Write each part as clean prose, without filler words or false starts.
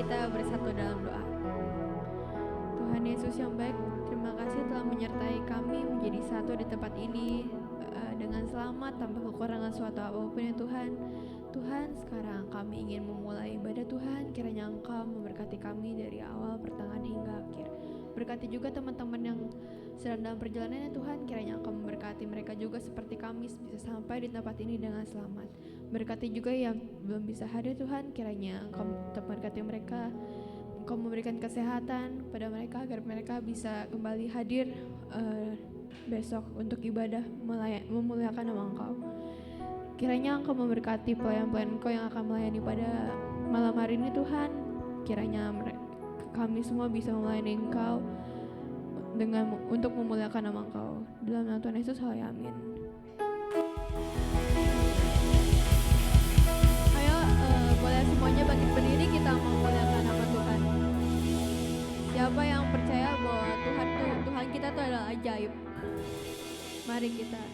kita bersatu dalam doa. Tuhan Yesus yang baik, terima kasih telah menyertai kami menjadi satu di tempat ini dengan selamat tanpa kekurangan suatu apapun ya Tuhan. Tuhan, sekarang kami ingin memulai ibadah Tuhan, kiranya Engkau memberkati kami dari awal, pertengahan hingga akhir. Berkati juga teman-teman yang sedang dalam perjalanan ya Tuhan, kiranya Engkau memberkati mereka juga seperti kami bisa sampai di tempat ini dengan selamat. Berkati juga yang belum bisa hadir Tuhan, kiranya Engkau memberkati mereka, Engkau memberikan kesehatan pada mereka agar mereka bisa kembali hadir besok untuk ibadah memuliakan nama Engkau. Kiranya Engkau memberkati pelayan-pelayan Engkau yang akan melayani pada malam hari ini Tuhan. Kiranya kami semua bisa melayani Engkau untuk memuliakan nama Engkau. Dalam nama Tuhan Yesus, haleluya, amin. Ayo boleh semuanya bangkit berdiri, kita memuliakan nama Tuhan. Siapa yang percaya bahwa Tuhan kita itu adalah ajaib? Mari kita la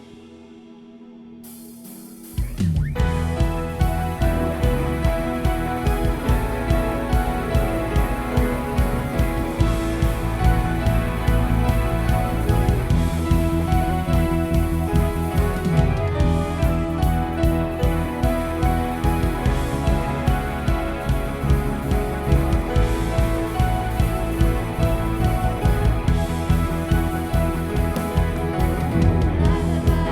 la la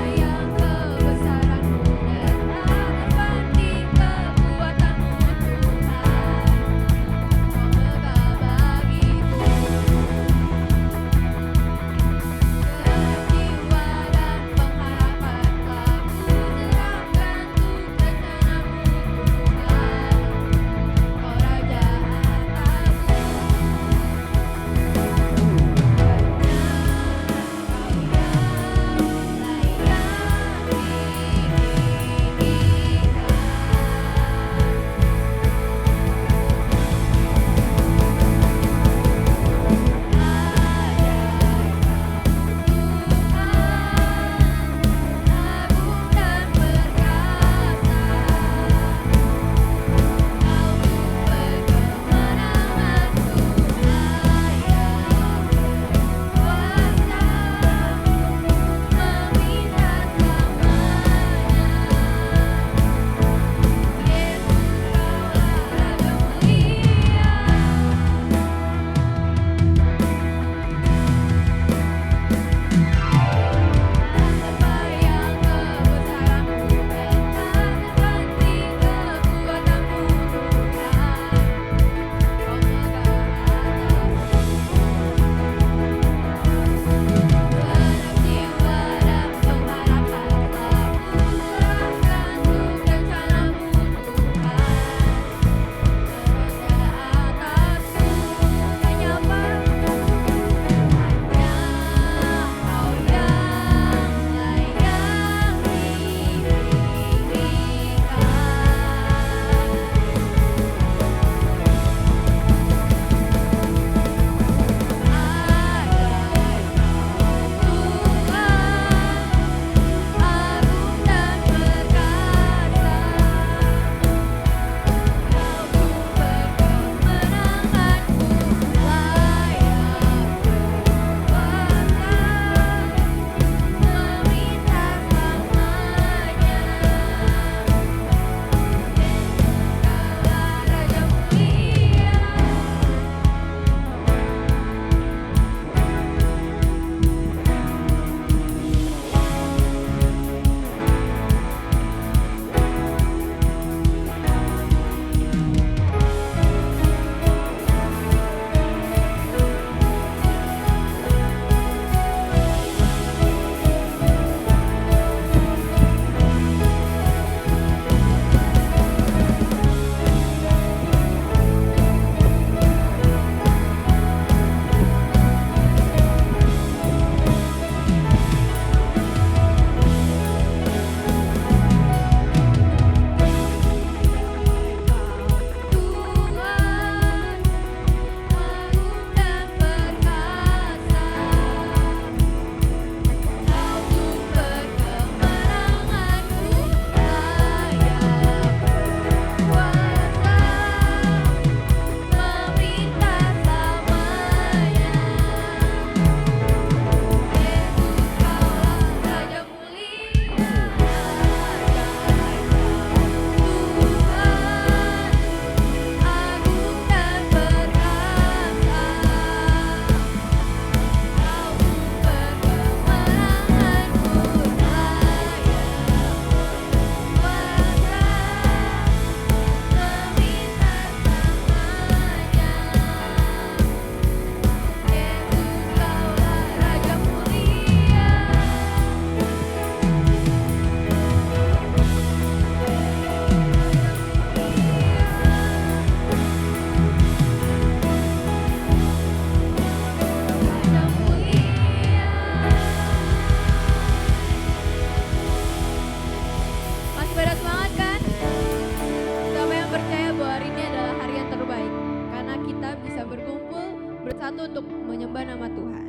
menyembah nama Tuhan.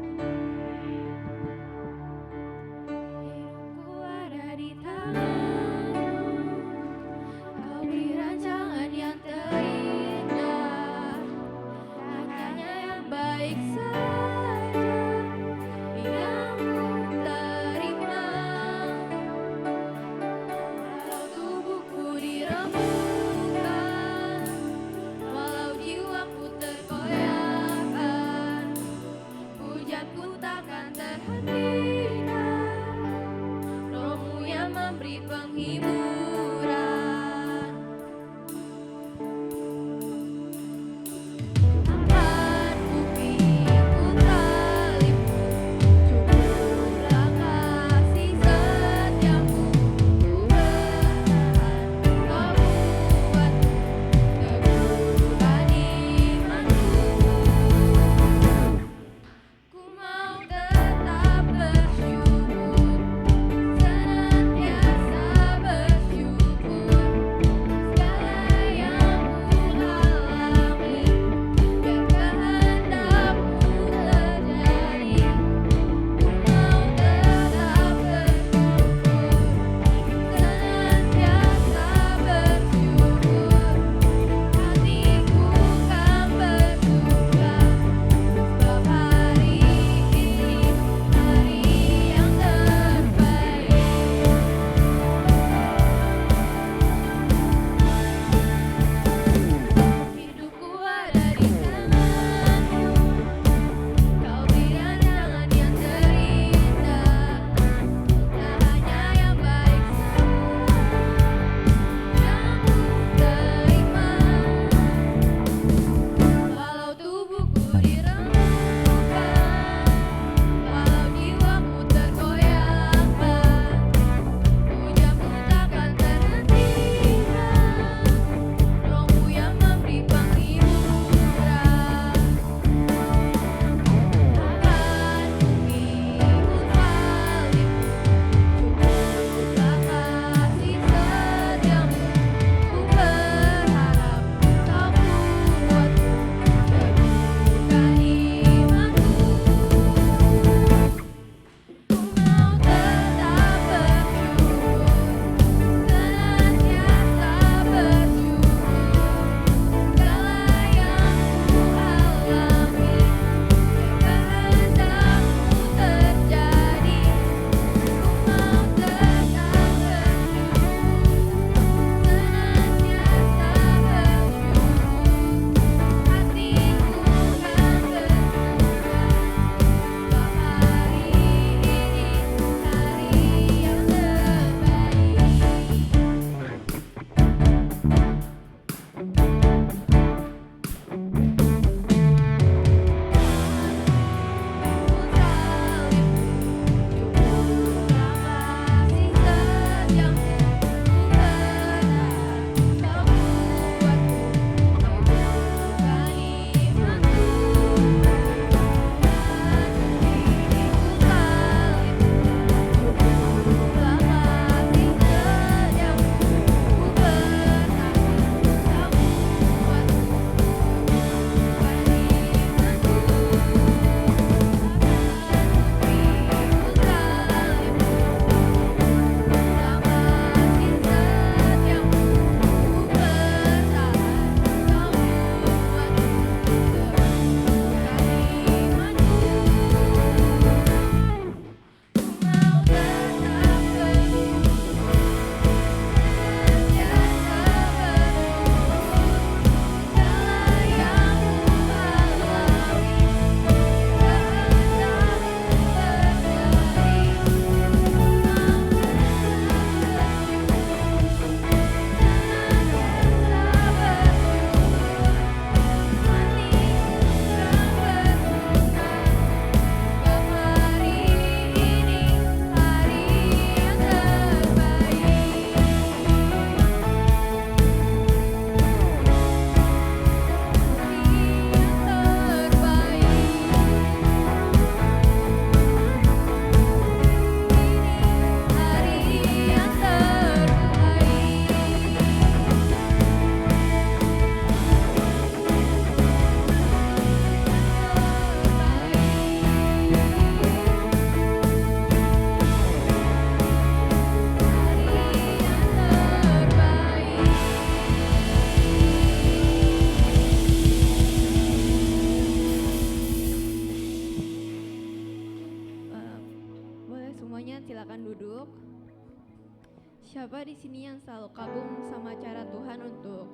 siapa di sini yang selalu kagum sama cara Tuhan untuk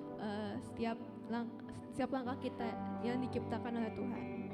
setiap langkah kita yang diciptakan oleh Tuhan?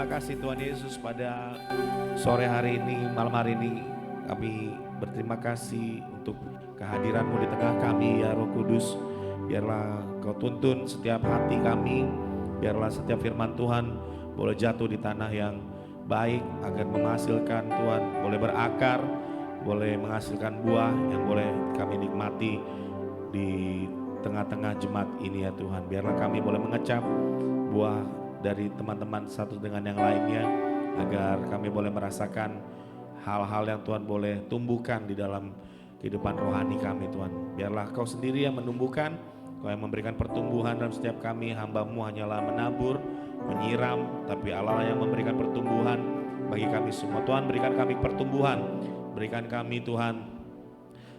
terima kasih Tuhan Yesus pada sore hari ini, malam hari ini. Kami berterima kasih untuk kehadiran-Mu di tengah kami ya Roh Kudus. Biarlah Kau tuntun setiap hati kami, biarlah setiap firman Tuhan boleh jatuh di tanah yang baik agar menghasilkan Tuhan, boleh berakar, boleh menghasilkan buah yang boleh kami nikmati di tengah-tengah jemaat ini ya Tuhan. Biarlah kami boleh mengecap buah dari teman-teman satu dengan yang lainnya, agar kami boleh merasakan hal-hal yang Tuhan boleh tumbuhkan di dalam kehidupan rohani kami Tuhan. Biarlah Kau sendiri yang menumbuhkan, Kau yang memberikan pertumbuhan dalam setiap kami. Hamba-Mu hanyalah menabur, menyiram, tapi Allah yang memberikan pertumbuhan bagi kami semua. Tuhan, berikan kami pertumbuhan, berikan kami Tuhan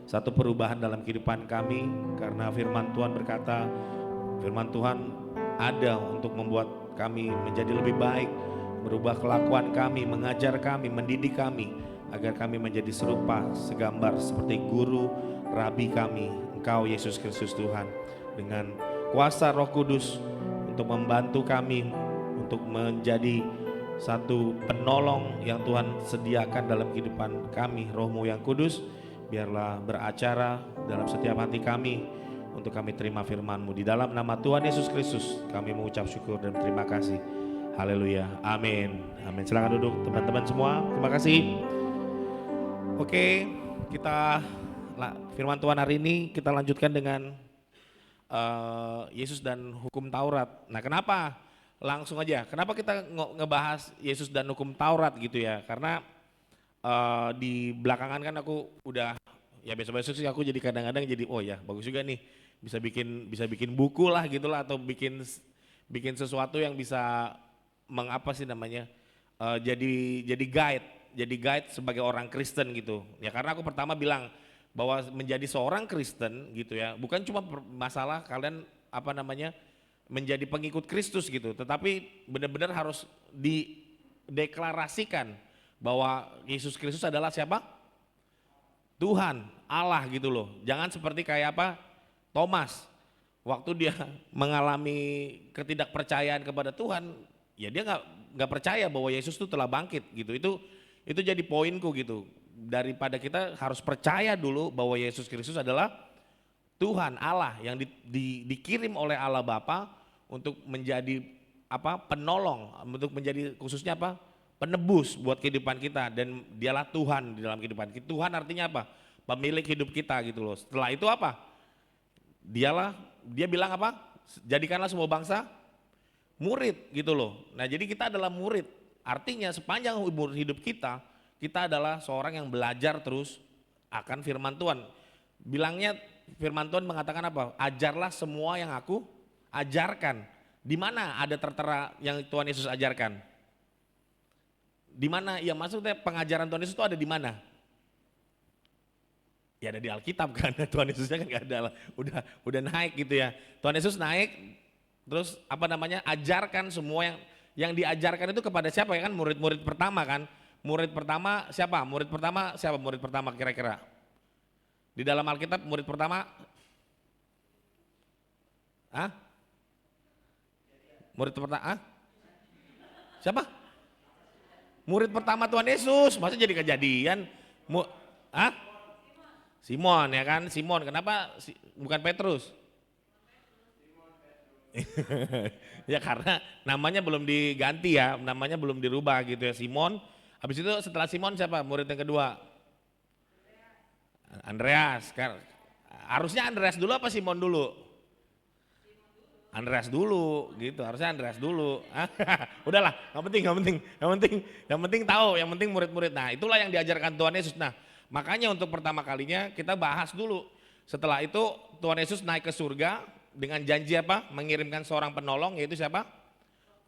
satu perubahan dalam kehidupan kami, karena firman Tuhan berkata, firman Tuhan ada untuk membuat kami menjadi lebih baik, merubah kelakuan kami, mengajar kami, mendidik kami, agar kami menjadi serupa, segambar seperti guru, rabi kami, Engkau Yesus Kristus Tuhan. Dengan kuasa Roh Kudus untuk membantu kami, untuk menjadi satu penolong yang Tuhan sediakan dalam kehidupan kami. Roh-Mu yang kudus biarlah beracara dalam setiap hati kami, untuk kami terima firman-Mu. Di dalam nama Tuhan Yesus Kristus kami mengucap syukur dan terima kasih. Haleluya, amin. Amin. Silakan duduk teman-teman semua. Terima kasih. Oke, kita firman Tuhan hari ini kita lanjutkan dengan Yesus dan hukum Taurat. Nah, kenapa? Langsung aja. Kenapa kita ngebahas Yesus dan hukum Taurat gitu ya? Karena di belakangan kan aku udah, ya besok-besok sih aku jadi kadang-kadang jadi oh ya bagus juga nih, bisa bikin buku lah gitulah, atau bikin sesuatu yang bisa mengapa sih namanya, jadi guide sebagai orang Kristen gitu ya. Karena aku pertama bilang bahwa menjadi seorang Kristen gitu ya, bukan cuma masalah kalian apa namanya menjadi pengikut Kristus gitu, tetapi benar-benar harus dideklarasikan bahwa Yesus Kristus adalah siapa? Tuhan, Allah gitu loh. Jangan seperti kayak apa? Thomas, waktu dia mengalami ketidakpercayaan kepada Tuhan, ya dia nggak percaya bahwa Yesus itu telah bangkit gitu. Itu jadi poinku gitu. Daripada kita harus percaya dulu bahwa Yesus Kristus adalah Tuhan Allah yang dikirim oleh Allah Bapa untuk menjadi apa? Penolong, untuk menjadi khususnya apa? Penebus buat kehidupan kita, dan dialah Tuhan di dalam kehidupan kita. Tuhan artinya apa? Pemilik hidup kita gitu loh. Setelah itu apa? Dia bilang apa? Jadikanlah semua bangsa murid gitu loh. Nah, jadi kita adalah murid. Artinya sepanjang umur hidup kita adalah seorang yang belajar terus akan firman Tuhan. Bilangnya firman Tuhan mengatakan apa? Ajarlah semua yang aku ajarkan. Di mana ada tertera yang Tuhan Yesus ajarkan? Di mana? Ya maksudnya pengajaran Tuhan Yesus itu ada di mana? Ya ada di Alkitab kan. Tuhan Yesusnya kan gak ada lah. Udah naik gitu ya. Tuhan Yesus naik, terus apa namanya? Ajarkan semua yang diajarkan itu kepada siapa ya kan? Murid-murid pertama kan. Murid pertama siapa? Murid pertama kira-kira? Di dalam Alkitab murid pertama? Hah? Murid pertama? Siapa? Murid pertama Tuhan Yesus. Masa jadi kejadian? Simon ya kan? Simon. Kenapa bukan Petrus? Ya karena namanya belum diganti ya, namanya belum dirubah gitu ya, Simon. Habis itu setelah Simon siapa murid yang kedua? Andreas. Harusnya Andreas dulu apa Simon dulu? Andreas dulu gitu, harusnya Andreas dulu. Udahlah, yang penting tahu, yang penting murid-murid. Nah, itulah yang diajarkan Tuhan Yesus. Nah, makanya untuk pertama kalinya kita bahas dulu. Setelah itu Tuhan Yesus naik ke surga dengan janji apa? Mengirimkan seorang penolong, yaitu siapa?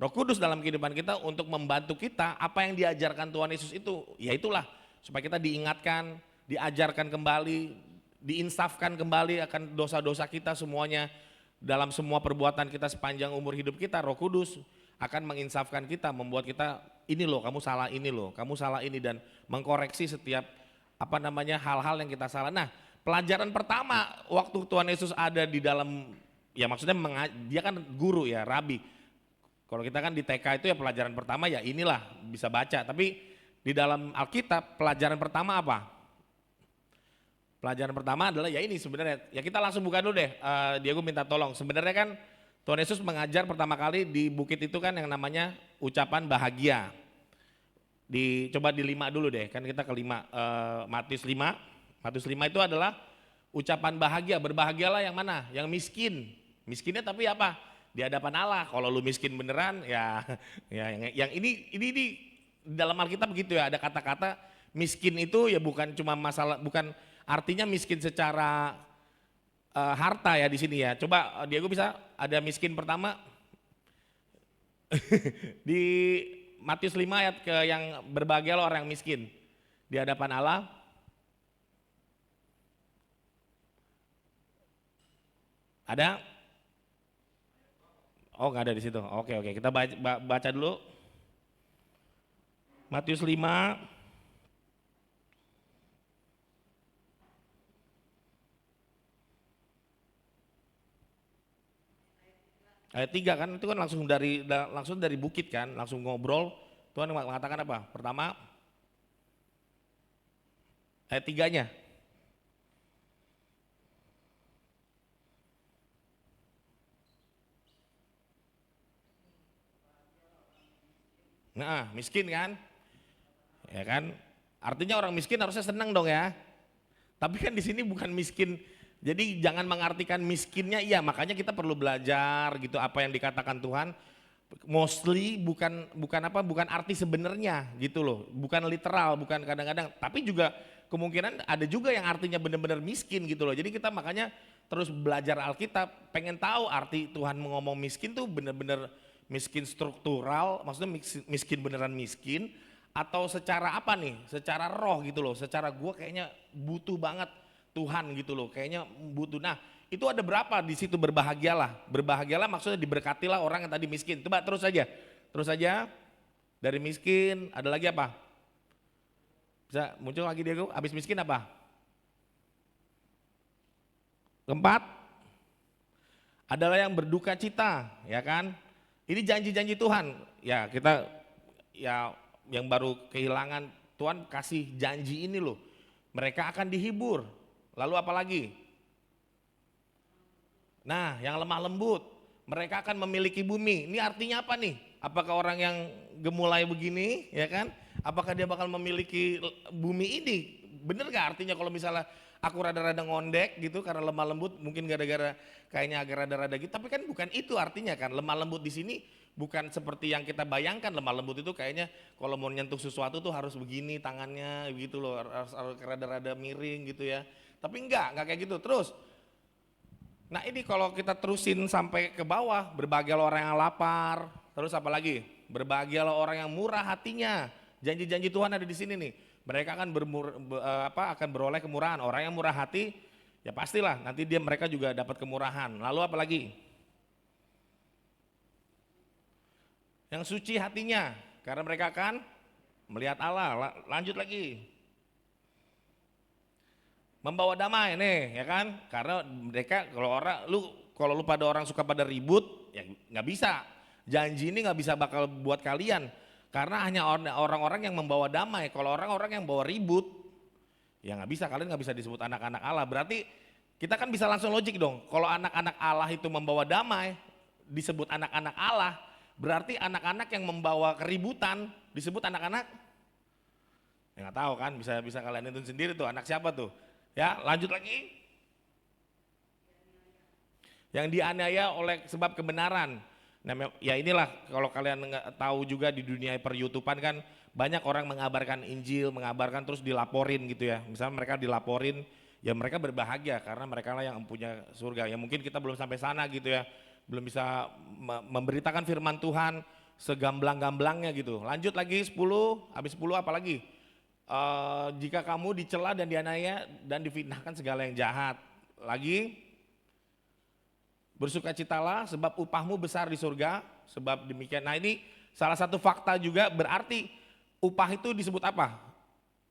Roh Kudus dalam kehidupan kita untuk membantu kita apa yang diajarkan Tuhan Yesus itu. Ya itulah, supaya kita diingatkan, diajarkan kembali, diinsafkan kembali akan dosa-dosa kita semuanya. Dalam semua perbuatan kita sepanjang umur hidup kita, Roh Kudus akan menginsafkan kita, membuat kita ini loh, kamu salah ini loh, kamu salah ini, dan mengkoreksi setiap apa namanya hal-hal yang kita salah. Nah, pelajaran pertama waktu Tuhan Yesus ada di dalam, ya maksudnya dia kan guru ya, rabi. Kalau kita kan di TK itu ya pelajaran pertama ya inilah bisa baca, tapi di dalam Alkitab pelajaran pertama apa? Pelajaran pertama adalah ya ini sebenarnya, ya kita langsung buka dulu deh, Diego minta tolong. Sebenarnya kan Tuhan Yesus mengajar pertama kali di bukit itu kan yang namanya ucapan bahagia. Coba di 5 dulu deh, kan kita ke 5, Matius 5. Matius 5 itu adalah ucapan bahagia, berbahagialah yang mana? Yang miskin. Miskinnya tapi apa? Di hadapan Allah. Kalau lu miskin beneran ya, ya yang ini di dalam Alkitab begitu ya, ada kata-kata miskin itu ya bukan cuma masalah, bukan artinya miskin secara harta ya di sini ya. Coba Diego bisa ada miskin pertama di Matius 5 ayat ke yang berbahagialah orang yang miskin di hadapan Allah. Ada? Oh nggak ada di situ. Oke, kita baca dulu. Matius 5 ayat 3 kan, itu kan langsung dari bukit kan, langsung ngobrol. Tuhan mengatakan apa? Pertama ayat 3-nya. Nah, miskin kan? Ya kan? Artinya orang miskin harusnya senang dong ya. Tapi kan di sini bukan miskin. Jadi jangan mengartikan miskinnya, iya makanya kita perlu belajar gitu apa yang dikatakan Tuhan. Mostly bukan arti sebenarnya gitu loh. Bukan literal, bukan kadang-kadang. Tapi juga kemungkinan ada juga yang artinya benar-benar miskin gitu loh. Jadi kita makanya terus belajar Alkitab, pengen tahu arti Tuhan ngomong miskin tuh benar-benar miskin struktural, maksudnya miskin beneran miskin, atau secara apa nih, secara roh gitu loh, secara gue kayaknya butuh banget Tuhan gitu loh, kayaknya butuh. Nah itu ada berapa di situ berbahagialah maksudnya diberkatilah orang yang tadi miskin. Coba terus aja dari miskin, ada lagi apa? Bisa muncul lagi Diego, habis miskin apa? Keempat adalah yang berduka cita, ya kan? Ini janji-janji Tuhan, ya kita ya yang baru kehilangan, Tuhan kasih janji ini loh. Mereka akan dihibur, lalu apa lagi? Nah yang lemah lembut, mereka akan memiliki bumi. Ini artinya apa nih? Apakah orang yang gemulai begini, ya kan? Apakah dia bakal memiliki bumi ini? Bener gak artinya kalau misalnya aku rada-rada ngondek gitu karena lemah lembut, mungkin gara-gara kayaknya agak rada-rada gitu, tapi kan bukan itu artinya kan. Lemah lembut di sini bukan seperti yang kita bayangkan. Lemah lembut itu kayaknya kalau mau nyentuh sesuatu tuh harus begini tangannya gitu loh, harus rada-rada miring gitu ya. Tapi enggak kayak gitu. Terus nah ini kalau kita terusin sampai ke bawah, berbahagialah orang yang lapar, terus apa lagi? Berbahagialah orang yang murah hatinya. Janji-janji Tuhan ada di sini nih. Mereka akan akan beroleh kemurahan. Orang yang murah hati, ya pastilah nanti mereka juga dapat kemurahan. Lalu apa lagi? Yang suci hatinya, karena mereka akan melihat Allah. Lanjut lagi. Membawa damai nih, ya kan? Karena mereka kalau lu pada orang suka pada ribut, ya nggak bisa. Janji ini nggak bisa bakal buat kalian. Karena hanya orang-orang yang membawa damai. Kalau orang-orang yang bawa ribut, ya nggak bisa, kalian nggak bisa disebut anak-anak Allah. Berarti kita kan bisa langsung logik dong. Kalau anak-anak Allah itu membawa damai, disebut anak-anak Allah. Berarti anak-anak yang membawa keributan disebut anak-anak. Ya nggak tahu kan, bisa kalian hitung sendiri tuh anak siapa tuh. Ya lanjut lagi. Yang dianiaya oleh sebab kebenaran. Nah, ya inilah kalau kalian nggak tahu juga di dunia per-YouTubean kan banyak orang mengabarkan Injil, mengabarkan terus dilaporin gitu ya. Misalnya mereka dilaporin, ya mereka berbahagia karena mereka lah yang punya surga. Ya mungkin kita belum sampai sana gitu ya, belum bisa memberitakan firman Tuhan segamblang-gamblangnya gitu. Lanjut lagi 10, habis 10 apa lagi? Jika kamu dicela dan dianiaya dan difitnahkan segala yang jahat. Lagi bersukacitalah sebab upahmu besar di surga, sebab demikian. Nah ini salah satu fakta juga, berarti upah itu disebut apa?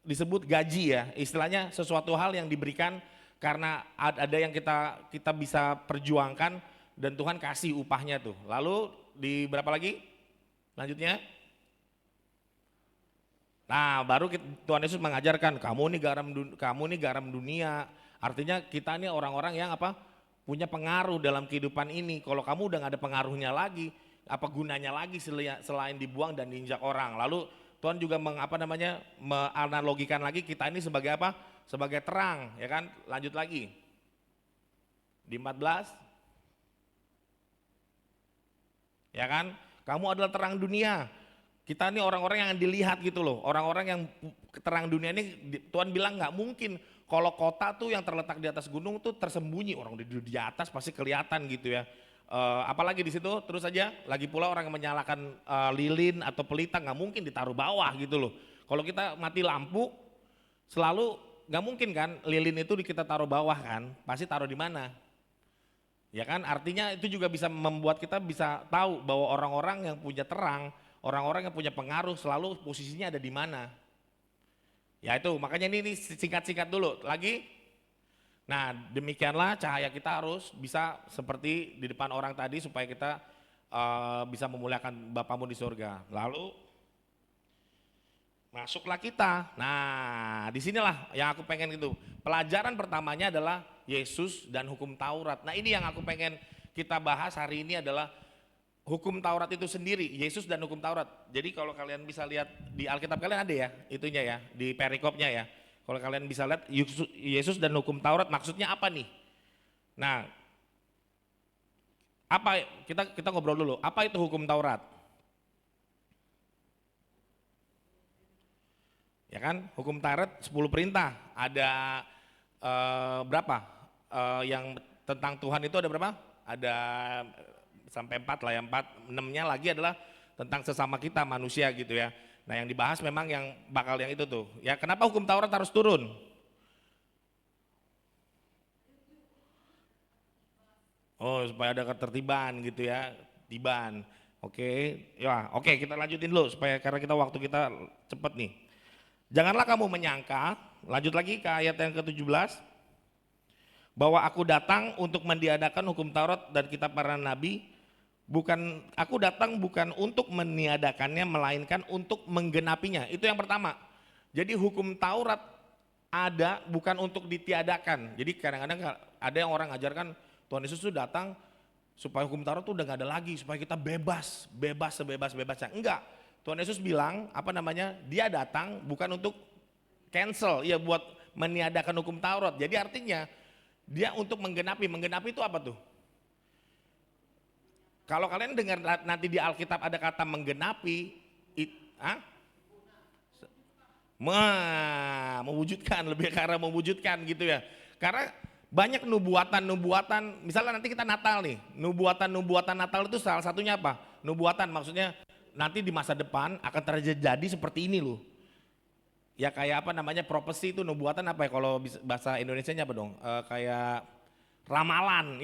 Disebut gaji ya, istilahnya sesuatu hal yang diberikan karena ada yang kita bisa perjuangkan dan Tuhan kasih upahnya tuh. Lalu di berapa lagi? Lanjutnya. Nah, baru Tuhan Yesus mengajarkan kamu nih garam dunia. Artinya kita nih orang-orang yang apa? Punya pengaruh dalam kehidupan ini. Kalau kamu udah gak ada pengaruhnya lagi, apa gunanya lagi selain dibuang dan diinjak orang. Lalu Tuhan juga menganalogikan lagi kita ini sebagai apa? Sebagai terang, ya kan? Lanjut lagi. Di 14. Ya kan? Kamu adalah terang dunia. Kita ini orang-orang yang dilihat gitu loh. Orang-orang yang terang dunia ini Tuhan bilang nggak mungkin kalau kota tuh yang terletak di atas gunung tuh tersembunyi. Orang di atas pasti kelihatan gitu ya. Apalagi di situ terus aja lagi pula orang yang menyalakan lilin atau pelita nggak mungkin ditaruh bawah gitu loh. Kalau kita mati lampu selalu nggak mungkin kan lilin itu kita taruh bawah kan, pasti taruh di mana? Ya kan, artinya itu juga bisa membuat kita bisa tahu bahwa orang-orang yang punya terang, orang-orang yang punya pengaruh selalu posisinya ada di mana. Ya itu, makanya ini singkat-singkat dulu lagi. Nah demikianlah cahaya kita harus bisa seperti di depan orang tadi supaya kita bisa memuliakan Bapamu di surga. Lalu masuklah kita. Nah disinilah yang aku pengen gitu. Pelajaran pertamanya adalah Yesus dan hukum Taurat. Nah ini yang aku pengen kita bahas hari ini adalah hukum Taurat itu sendiri, Yesus dan hukum Taurat. Jadi kalau kalian bisa lihat di Alkitab kalian ada ya, itunya ya, di perikopnya ya. Kalau kalian bisa lihat Yesus dan hukum Taurat maksudnya apa nih? Nah, apa kita ngobrol dulu. Apa itu hukum Taurat? Ya kan, hukum Taurat 10 perintah. Ada berapa? Yang tentang Tuhan itu ada berapa? Ada sampai 4 lah ya, 4, 6-nya lagi adalah tentang sesama kita manusia gitu ya. Nah yang dibahas memang yang bakal yang itu tuh. Ya kenapa hukum Taurat harus turun? Oh supaya ada ketertiban gitu ya, tiban. Oke, ya oke kita lanjutin dulu supaya karena kita waktu kita cepet nih. Janganlah kamu menyangka, lanjut lagi ke ayat yang ke-17. Bahwa aku datang untuk meniadakan hukum Taurat dan kitab para nabi, aku datang bukan untuk meniadakannya melainkan untuk menggenapinya. Itu yang pertama. Jadi hukum Taurat ada bukan untuk ditiadakan. Jadi kadang-kadang ada yang orang ajarkan Tuhan Yesus itu datang supaya hukum Taurat itu udah gak ada lagi, supaya kita bebas sebebas-bebasnya. Enggak. Tuhan Yesus bilang dia datang bukan untuk cancel, ya buat meniadakan hukum Taurat. Jadi artinya dia untuk menggenapi itu apa tuh? Kalau kalian dengar nanti di Alkitab ada kata menggenapi, mewujudkan, lebih karena mewujudkan gitu ya. Karena banyak nubuatan, misalnya nanti kita Natal nih, nubuatan Natal itu salah satunya apa? Nubuatan maksudnya nanti di masa depan akan terjadi seperti ini loh. Ya kayak prophecy itu nubuatan apa ya kalau bahasa Indonesianya apa dong? Kayak ramalan,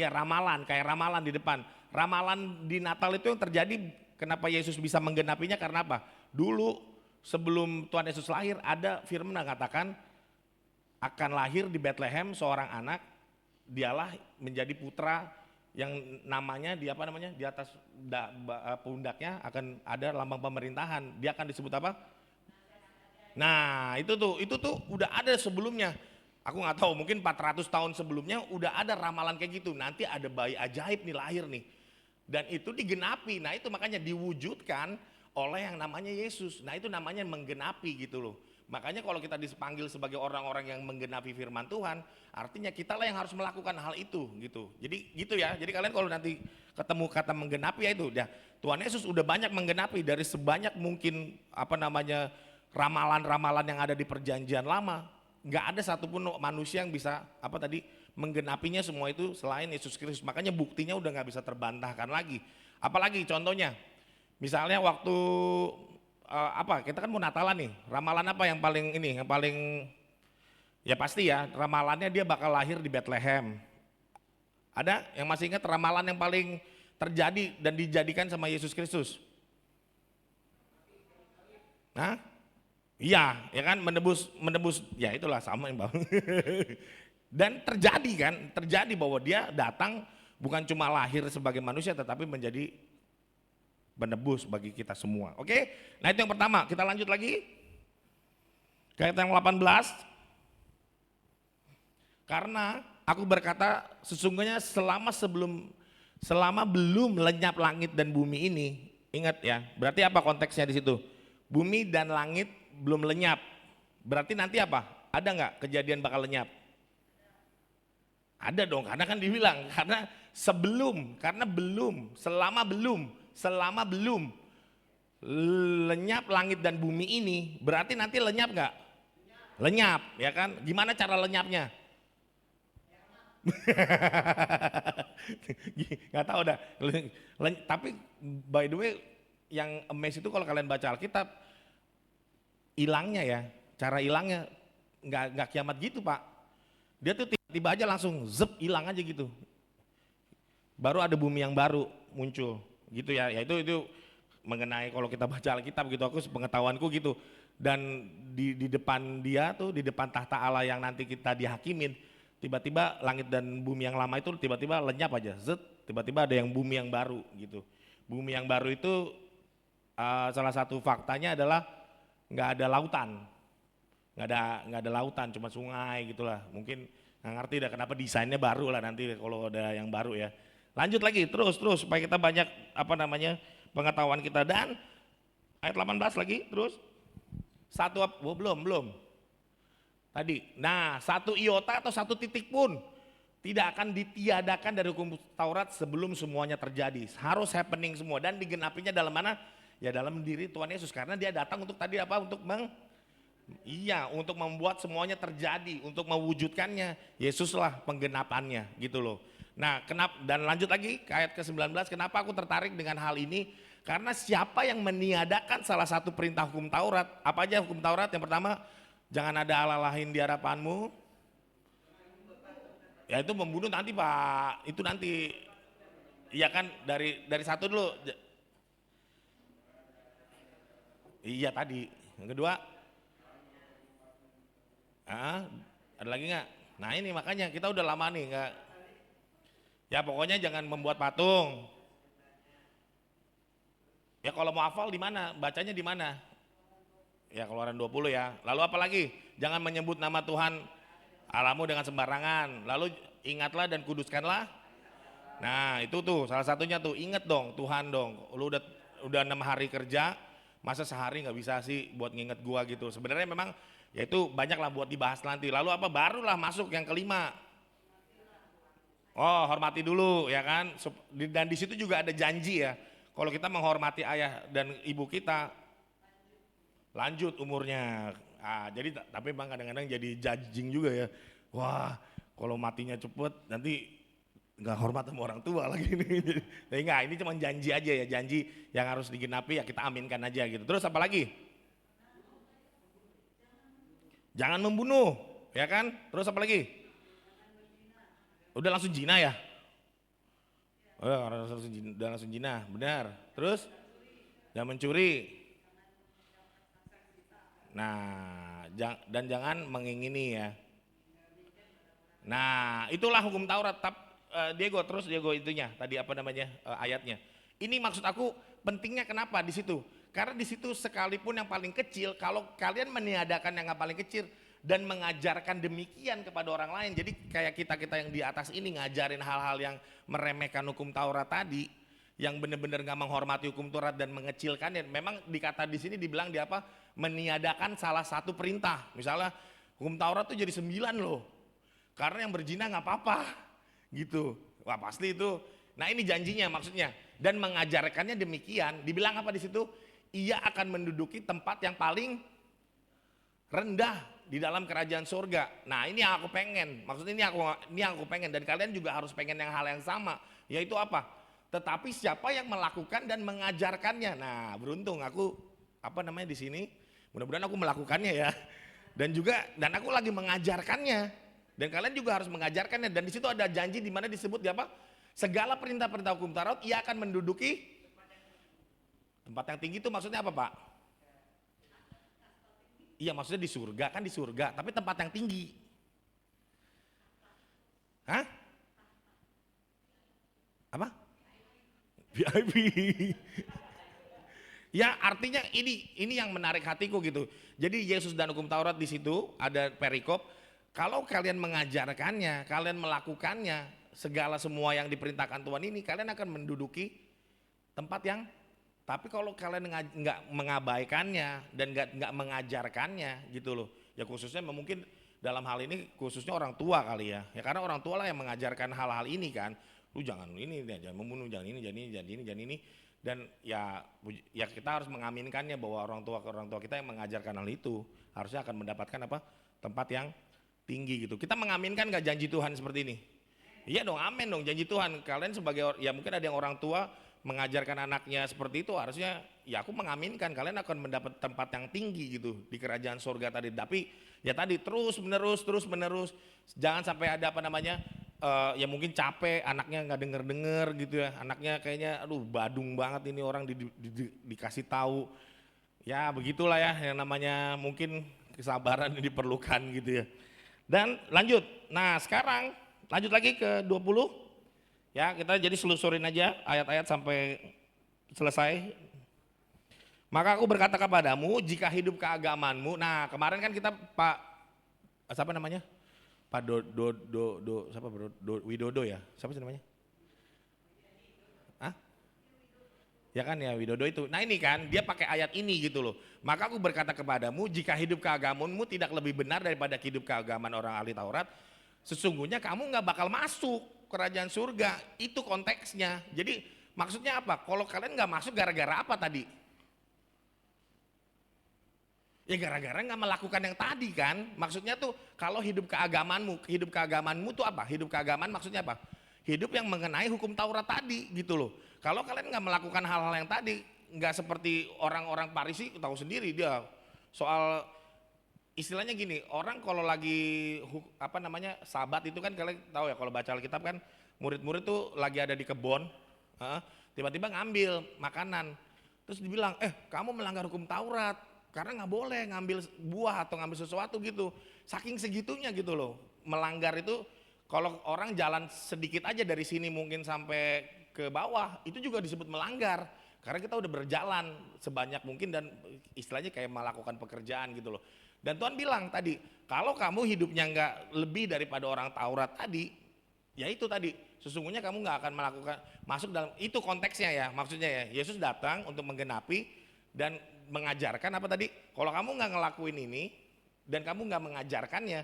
kayak ramalan di depan. Ramalan di Natal itu yang terjadi kenapa Yesus bisa menggenapinya karena apa? Dulu sebelum Tuhan Yesus lahir ada firman yang mengatakan akan lahir di Bethlehem seorang anak, dialah menjadi putra yang namanya di atas pundaknya akan ada lambang pemerintahan. Dia akan disebut apa? Nah itu tuh udah ada sebelumnya. Aku nggak tahu mungkin 400 tahun sebelumnya udah ada ramalan kayak gitu. Nanti ada bayi ajaib nih lahir nih. Dan itu digenapi. Nah itu makanya diwujudkan oleh yang namanya Yesus. Nah itu namanya menggenapi gitu loh. Makanya kalau kita dipanggil sebagai orang-orang yang menggenapi firman Tuhan, artinya kita lah yang harus melakukan hal itu gitu. Jadi gitu ya. Jadi kalian kalau nanti ketemu kata menggenapi ya itu, ya Tuhan Yesus udah banyak menggenapi dari sebanyak mungkin ramalan-ramalan yang ada di perjanjian lama. Nggak ada satupun manusia yang bisa menggenapinya semua itu selain Yesus Kristus. Makanya buktinya udah nggak bisa terbantahkan lagi. Apalagi contohnya, misalnya waktu kita kan mau Natalan nih, ramalan apa yang paling ya pasti ya ramalannya dia bakal lahir di Bethlehem. Ada yang masih ingat ramalan yang paling terjadi dan dijadikan sama Yesus Kristus? Nah, iya, ya kan menebus ya itulah sama yang Bang. Dan terjadi bahwa dia datang bukan cuma lahir sebagai manusia tetapi menjadi penebus bagi kita semua. Oke? Nah itu yang pertama, kita lanjut lagi. Ayat yang 18. Karena aku berkata sesungguhnya selama belum lenyap langit dan bumi ini, ingat ya, berarti apa konteksnya di situ? Bumi dan langit belum lenyap. Berarti nanti apa? Ada nggak kejadian bakal lenyap? Ada dong, karena kan dibilang, selama belum lenyap langit dan bumi ini, berarti nanti lenyap nggak? Lenyap, ya kan? Gimana cara lenyapnya? Nggak tahu dah. Tapi by the way, yang amazed itu kalau kalian baca Alkitab, hilangnya ya, cara hilangnya nggak kiamat gitu Pak. Dia tuh tiba-tiba aja langsung zep hilang aja gitu. Baru ada bumi yang baru muncul gitu ya. Ya itu mengenai kalau kita baca Alkitab gitu, aku pengetahuanku gitu. Dan di depan dia tuh, di depan tahta Allah yang nanti kita dihakimin, tiba-tiba langit dan bumi yang lama itu tiba-tiba lenyap aja, zet, tiba-tiba ada yang bumi yang baru gitu. Bumi yang baru itu salah satu faktanya adalah nggak ada lautan, nggak ada lautan, cuma sungai gitulah. Mungkin nggak ngerti dah kenapa desainnya baru lah nanti kalau ada yang baru ya. Lanjut lagi terus supaya kita banyak pengetahuan kita. Dan ayat 18 lagi terus belum tadi. Nah, satu iota atau satu titik pun tidak akan ditiadakan dari hukum Taurat sebelum semuanya terjadi. Harus happening semua dan digenapinya dalam mana? Ya dalam diri Tuhan Yesus, karena dia datang untuk tadi apa? Untuk membuat semuanya terjadi, untuk mewujudkannya. Yesuslah penggenapannya gitu loh. Nah, dan lanjut lagi ke ayat ke-19, kenapa aku tertarik dengan hal ini? Karena siapa yang meniadakan salah satu perintah hukum Taurat? Apa aja hukum Taurat? Yang pertama, jangan ada Allah lain di hadapanmu. Ya itu membunuh nanti Pak, itu nanti. Iya kan, dari satu dulu. Iya tadi. Yang kedua, ada lagi nggak? Nah ini makanya kita udah lama nih nggak. Ya pokoknya jangan membuat patung. Ya kalau mau hafal di mana? Bacanya di mana? Ya Keluaran 20 ya. Lalu apa lagi? Jangan menyebut nama Tuhan Allahmu dengan sembarangan. Lalu ingatlah dan kuduskanlah. Nah itu tuh salah satunya tuh, inget dong Tuhan dong. Lu udah 6 hari kerja, masa sehari nggak bisa sih buat nginget gua gitu. Sebenarnya memang ya itu banyak lah buat dibahas nanti. Lalu apa? Barulah masuk yang kelima. Oh hormati dulu ya kan. Dan di situ juga ada janji ya. Kalau kita menghormati ayah dan ibu kita, lanjut umurnya. Jadi tapi memang kadang-kadang jadi judging juga ya. Wah, kalau matinya cepet nanti nggak hormat sama orang tua lagi nih. Tapi enggak, ini cuma janji aja ya, janji yang harus digenapi ya kita aminkan aja gitu. Terus apa lagi? Jangan membunuh, ya kan? Terus apa lagi? Udah langsung zina ya? Udah langsung zina, benar. Terus jangan mencuri. Nah, dan jangan mengingini ya. Nah, itulah hukum Taurat. Diego itunya tadi ayatnya. Ini maksud aku pentingnya kenapa di situ? Karena di situ sekalipun yang paling kecil, kalau kalian meniadakan yang paling kecil dan mengajarkan demikian kepada orang lain, jadi kayak kita yang di atas ini ngajarin hal-hal yang meremehkan hukum Taurat tadi, yang benar-benar nggak menghormati hukum Taurat dan mengecilkannya. Memang dikata di sini dibilang di apa? Meniadakan salah satu perintah. Misalnya hukum Taurat tuh jadi 9 loh. Karena yang berzina nggak apa-apa, gitu. Wah pasti itu. Nah ini janjinya maksudnya. Dan mengajarkannya demikian. Dibilang apa di situ? Ia akan menduduki tempat yang paling rendah di dalam kerajaan surga. Nah ini yang aku pengen, maksudnya ini yang aku pengen, dan kalian juga harus pengen yang hal yang sama, yaitu apa? Tetapi siapa yang melakukan dan mengajarkannya. Nah beruntung aku di sini, mudah-mudahan aku melakukannya ya, dan aku lagi mengajarkannya, dan kalian juga harus mengajarkannya. Dan di situ ada janji di mana disebut di apa? Segala perintah-perintah hukum Taurat ia akan menduduki tempat yang tinggi. Itu maksudnya apa Pak? Iya maksudnya di surga, kan di surga, tapi tempat yang tinggi. Hah? Apa? VIP. Ya artinya ini yang menarik hatiku gitu. Jadi Yesus dan hukum Taurat di situ ada perikop. Kalau kalian mengajarkannya, kalian melakukannya, segala semua yang diperintahkan Tuhan ini, kalian akan menduduki tempat yang. Tapi kalau kalian nggak mengabaikannya dan nggak mengajarkannya gitu loh. Ya khususnya mungkin dalam hal ini khususnya orang tua kali ya. Ya karena orang tua lah yang mengajarkan hal-hal ini kan. Lu jangan ini, jangan membunuh, jangan ini, jangan ini, jangan ini, jangan ini. Dan ya kita harus mengaminkannya bahwa orang tua kita yang mengajarkan hal itu harusnya akan mendapatkan apa? Tempat yang tinggi gitu. Kita mengaminkan gak janji Tuhan seperti ini? Iya dong, amin dong, janji Tuhan. Kalian sebagai, ya mungkin ada yang orang tua mengajarkan anaknya seperti itu, harusnya ya aku mengaminkan kalian akan mendapat tempat yang tinggi gitu di kerajaan surga tadi. Tapi ya tadi terus menerus, jangan sampai ada apa namanya, ya mungkin capek anaknya nggak denger gitu ya, anaknya kayaknya aduh badung banget ini orang dikasih tahu. Ya begitulah ya yang namanya mungkin kesabaran yang diperlukan gitu ya. Dan lanjut, nah sekarang lanjut lagi ke 20. Ya kita jadi selusurin aja ayat-ayat sampai selesai. Maka aku berkata kepadamu, jika hidup keagamanmu. Nah kemarin kan kita Pak, siapa namanya? Pak Widodo ya? Siapa sih namanya? Hah? Ya kan ya Widodo itu. Nah ini kan dia pakai ayat ini gitu loh. Maka aku berkata kepadamu, jika hidup keagamanmu tidak lebih benar daripada hidup keagaman orang ahli Taurat, sesungguhnya kamu nggak bakal masuk kerajaan surga. Itu konteksnya. Jadi maksudnya apa? Kalau kalian nggak masuk gara-gara apa tadi? Ya gara-gara nggak melakukan yang tadi kan. Maksudnya tuh kalau hidup keagamanmu tuh apa? Hidup keagamaan maksudnya apa? Hidup yang mengenai hukum Taurat tadi gitu loh. Kalau kalian nggak melakukan hal-hal yang tadi, nggak seperti orang-orang Farisi, tahu sendiri dia soal istilahnya gini, orang kalau lagi apa namanya Sabat itu kan kalian tahu ya, kalau baca Alkitab kan murid-murid tuh lagi ada di kebun, tiba-tiba ngambil makanan, terus dibilang kamu melanggar hukum Taurat karena nggak boleh ngambil buah atau ngambil sesuatu gitu, saking segitunya gitu loh, melanggar itu. Kalau orang jalan sedikit aja dari sini mungkin sampai ke bawah itu juga disebut melanggar karena kita udah berjalan sebanyak mungkin dan istilahnya kayak melakukan pekerjaan gitu loh. Dan Tuhan bilang tadi, kalau kamu hidupnya nggak lebih daripada orang Taurat tadi, ya itu tadi, sesungguhnya kamu nggak akan melakukan, masuk dalam, itu konteksnya ya, maksudnya ya, Yesus datang untuk menggenapi dan mengajarkan apa tadi, kalau kamu nggak ngelakuin ini, dan kamu nggak mengajarkannya,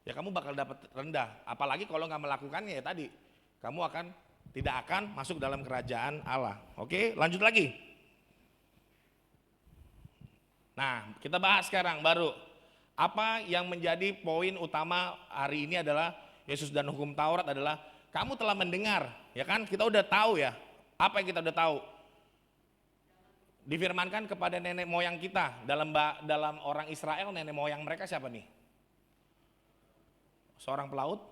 ya kamu bakal dapat rendah, apalagi kalau nggak melakukannya ya tadi, kamu tidak akan masuk dalam kerajaan Allah. Oke, lanjut lagi. Nah, kita bahas sekarang baru. Apa yang menjadi poin utama hari ini adalah Yesus dan hukum Taurat adalah kamu telah mendengar, ya kan? Kita udah tahu ya. Apa yang kita udah tahu? Difirmankan kepada nenek moyang kita. Dalam orang Israel, nenek moyang mereka siapa nih? Seorang pelaut?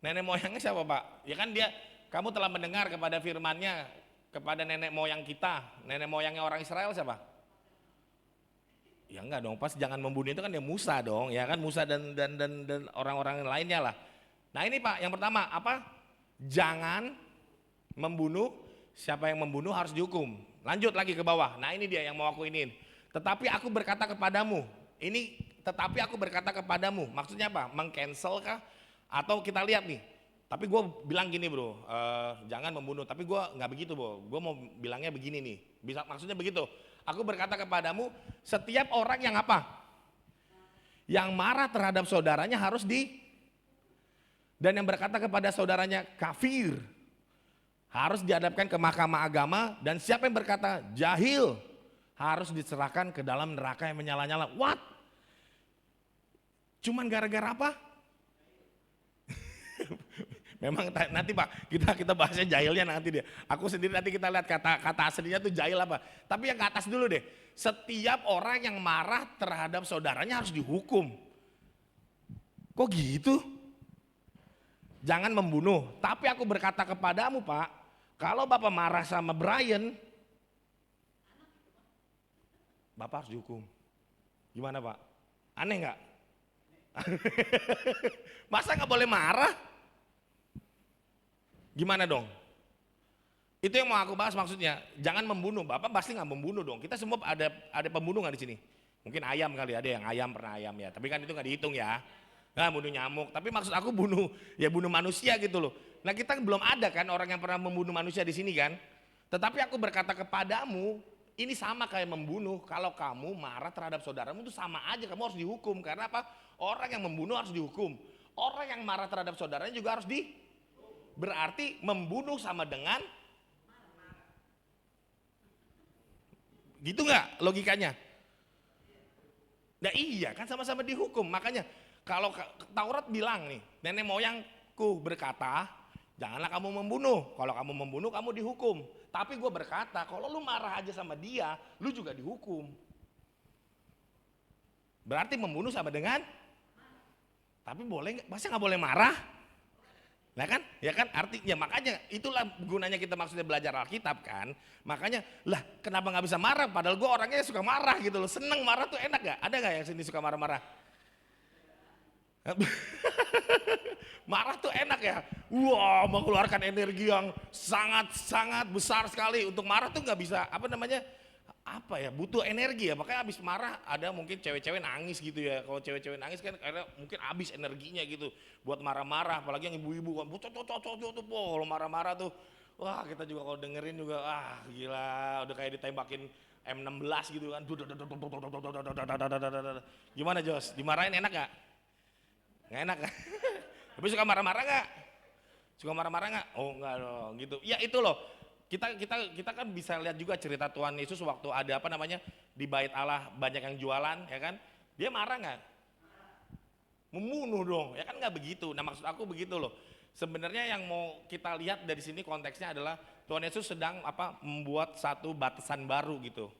Nenek moyangnya siapa Pak? Ya kan dia, kamu telah mendengar kepada firman-Nya kepada nenek moyang kita. Nenek moyangnya orang Israel siapa? Ya enggak dong, pas jangan membunuh itu kan ya Musa dong, ya kan Musa dan orang-orang lainnya lah. Nah ini Pak, yang pertama apa? Jangan membunuh, siapa yang membunuh harus dihukum. Lanjut lagi ke bawah, nah ini dia yang mau aku iniin. Tetapi aku berkata kepadamu, ini tetapi aku berkata kepadamu, maksudnya apa? Meng-cancel kah? Atau kita lihat nih, tapi gue bilang gini bro, jangan membunuh, tapi gue nggak begitu bro, gue mau bilangnya begini nih, bisa maksudnya begitu. Aku berkata kepadamu, setiap orang yang apa? Yang marah terhadap saudaranya harus dan yang berkata kepada saudaranya kafir, harus dihadapkan ke mahkamah agama, dan siapa yang berkata jahil, harus diserahkan ke dalam neraka yang menyala-nyala. What? Cuman gara-gara apa? Memang nanti Pak kita bahasnya jahilnya nanti deh. Aku sendiri nanti kita lihat kata aslinya tuh jahil apa. Tapi yang ke atas dulu deh. Setiap orang yang marah terhadap saudaranya harus dihukum. Kok gitu? Jangan membunuh. Tapi aku berkata kepadamu Pak, kalau Bapak marah sama Brian, Bapak harus dihukum. Gimana Pak? Aneh nggak? Masa nggak boleh marah? Gimana dong? Itu yang mau aku bahas maksudnya. Jangan membunuh. Bapak pasti nggak membunuh dong. Kita semua ada pembunuh nggak di sini? Mungkin ayam kali, ada yang ayam pernah ayam ya. Tapi kan itu nggak dihitung ya. Nah, bunuh nyamuk. Tapi maksud aku bunuh manusia gitu loh. Nah, kita belum ada kan orang yang pernah membunuh manusia di sini kan. Tetapi aku berkata kepadamu, ini sama kayak membunuh. Kalau kamu marah terhadap saudaramu itu sama aja, kamu harus dihukum. Karena apa? Orang yang membunuh harus dihukum. Orang yang marah terhadap saudaranya juga harus berarti membunuh sama dengan gitu nggak logikanya? Nah iya kan sama-sama dihukum. Makanya kalau Taurat bilang nih, nenek moyangku berkata, janganlah kamu membunuh. Kalau kamu membunuh kamu dihukum. Tapi gue berkata, kalau lu marah aja sama dia, lu juga dihukum. Berarti membunuh sama dengan, tapi boleh nggak? Masa nggak boleh marah? Nah kan, ya kan artinya makanya itulah gunanya kita maksudnya belajar Alkitab kan. Makanya lah kenapa nggak bisa marah? Padahal gue orangnya suka marah gitu loh. Seneng marah tuh enak gak? Ada gak yang sini suka marah-marah? Marah tuh enak ya. Wah, mengeluarkan energi yang sangat-sangat besar sekali. Untuk marah tuh nggak bisa butuh energi ya. Makanya abis marah ada mungkin cewek-cewek nangis gitu ya. Kalau cewek-cewek nangis kan karena mungkin abis energinya gitu buat marah-marah. Apalagi yang ibu-ibu kan kalau marah-marah tuh. Wah, kita juga kalau dengerin juga gila, udah kayak ditembakin M16 gitu kan. Gimana Jos? Dimarahin enak gak? Nggak enak kan? Tapi suka marah-marah gak? Suka marah-marah gak? Oh enggak dong gitu. Ya itu loh. Kita kan bisa lihat juga cerita Tuhan Yesus waktu ada di bait Allah banyak yang jualan ya kan, dia marah nggak? Membunuh dong ya kan, nggak begitu. Nah maksud aku begitu loh, sebenarnya yang mau kita lihat dari sini konteksnya adalah Tuhan Yesus sedang membuat satu batasan baru gitu.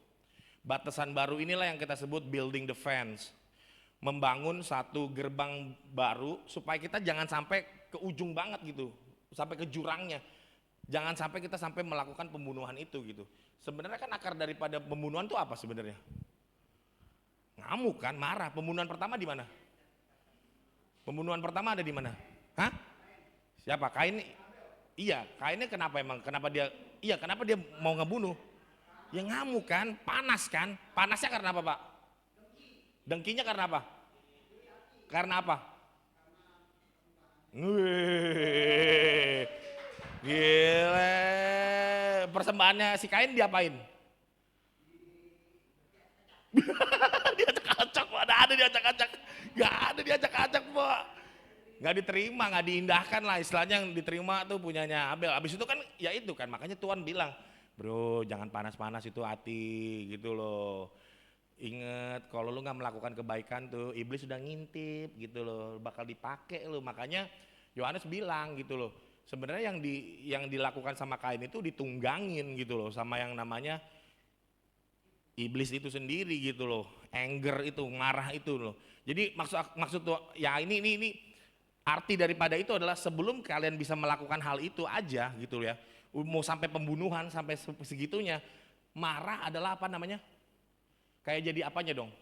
Batasan baru inilah yang kita sebut building the fence, membangun satu gerbang baru supaya kita jangan sampai ke ujung banget gitu, sampai ke jurangnya. Jangan sampai kita sampai melakukan pembunuhan itu gitu. Sebenarnya kan akar daripada pembunuhan itu apa sebenarnya? Ngamuk kan, marah. Pembunuhan pertama di mana? Pembunuhan pertama ada di mana? Hah? Siapa? Kain? Iya, Kainnya kenapa emang? Kenapa dia mau ngebunuh? Ya ngamuk kan, panas kan? Panasnya karena apa, Pak? Dengkinya karena apa? Karena apa? Wih. Gile, persembahannya si Kain diapain? Diacak-acak, Pak. Ada diacak-acak. Gak ada diacak-acak, Pak. Gak diterima, gak diindahkan lah. Istilahnya yang diterima tuh punyanya Abel. Abis itu kan, ya itu kan. Makanya Tuhan bilang, bro jangan panas-panas itu hati gitu loh. Ingat kalau lu gak melakukan kebaikan tuh, iblis sudah ngintip gitu loh. Bakal dipakai lu. Makanya Yohanes bilang gitu loh. Sebenarnya yang dilakukan sama Kain itu ditunggangin gitu loh sama yang namanya iblis itu sendiri gitu loh. Anger itu, marah itu loh. Jadi maksud tuh ya ini arti daripada itu adalah sebelum kalian bisa melakukan hal itu aja gitu ya. Mau sampai pembunuhan sampai segitunya, marah adalah apa namanya? Kayak jadi apanya dong?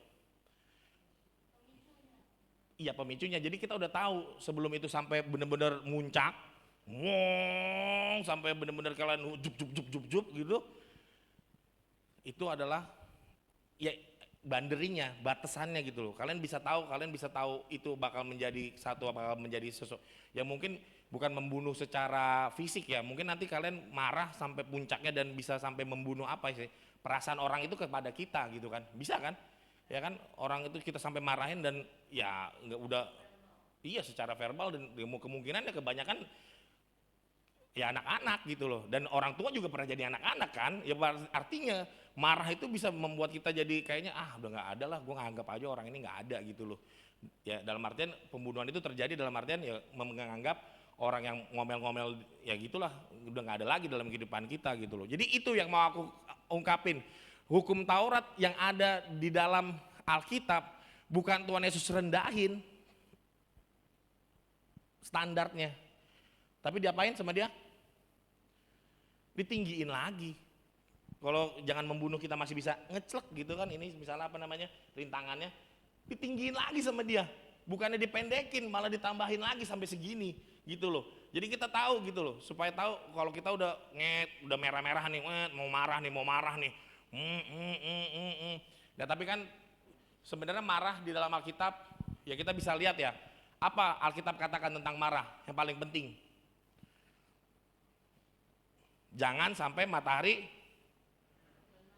Iya, pemicunya. Jadi kita udah tahu sebelum itu sampai benar-benar muncak, sampai benar-benar kalian jup gitu, itu adalah ya banderinya, batasannya gitu loh. Kalian bisa tahu itu bakal menjadi sesuatu ya, mungkin bukan membunuh secara fisik ya, mungkin nanti kalian marah sampai puncaknya dan bisa sampai membunuh apa sih perasaan orang itu kepada kita gitu kan, bisa kan ya kan, orang itu kita sampai marahin dan ya nggak udah iya secara verbal, dan kemungkinan ya kebanyakan ya anak-anak gitu loh, dan orang tua juga pernah jadi anak-anak kan, ya artinya marah itu bisa membuat kita jadi kayaknya udah nggak ada lah, gue nganggap aja orang ini nggak ada gitu loh ya, dalam artian pembunuhan itu terjadi dalam artian ya menganggap orang yang ngomel-ngomel ya gitulah udah nggak ada lagi dalam kehidupan kita gitu loh. Jadi itu yang mau aku ungkapin, hukum Taurat yang ada di dalam Alkitab bukan Tuhan Yesus rendahin standarnya, tapi diapain sama dia? Ditinggiin lagi. Kalau jangan membunuh kita masih bisa ngeclek gitu kan, ini misalnya rintangannya ditinggiin lagi sama dia, bukannya dipendekin malah ditambahin lagi sampai segini. gitu loh. Jadi kita tahu gitu loh, supaya tahu kalau kita udah udah merah-merah nih, mau marah nih. Nah tapi kan sebenarnya marah di dalam Alkitab, ya kita bisa lihat ya, apa Alkitab katakan tentang marah yang paling penting. Jangan sampai matahari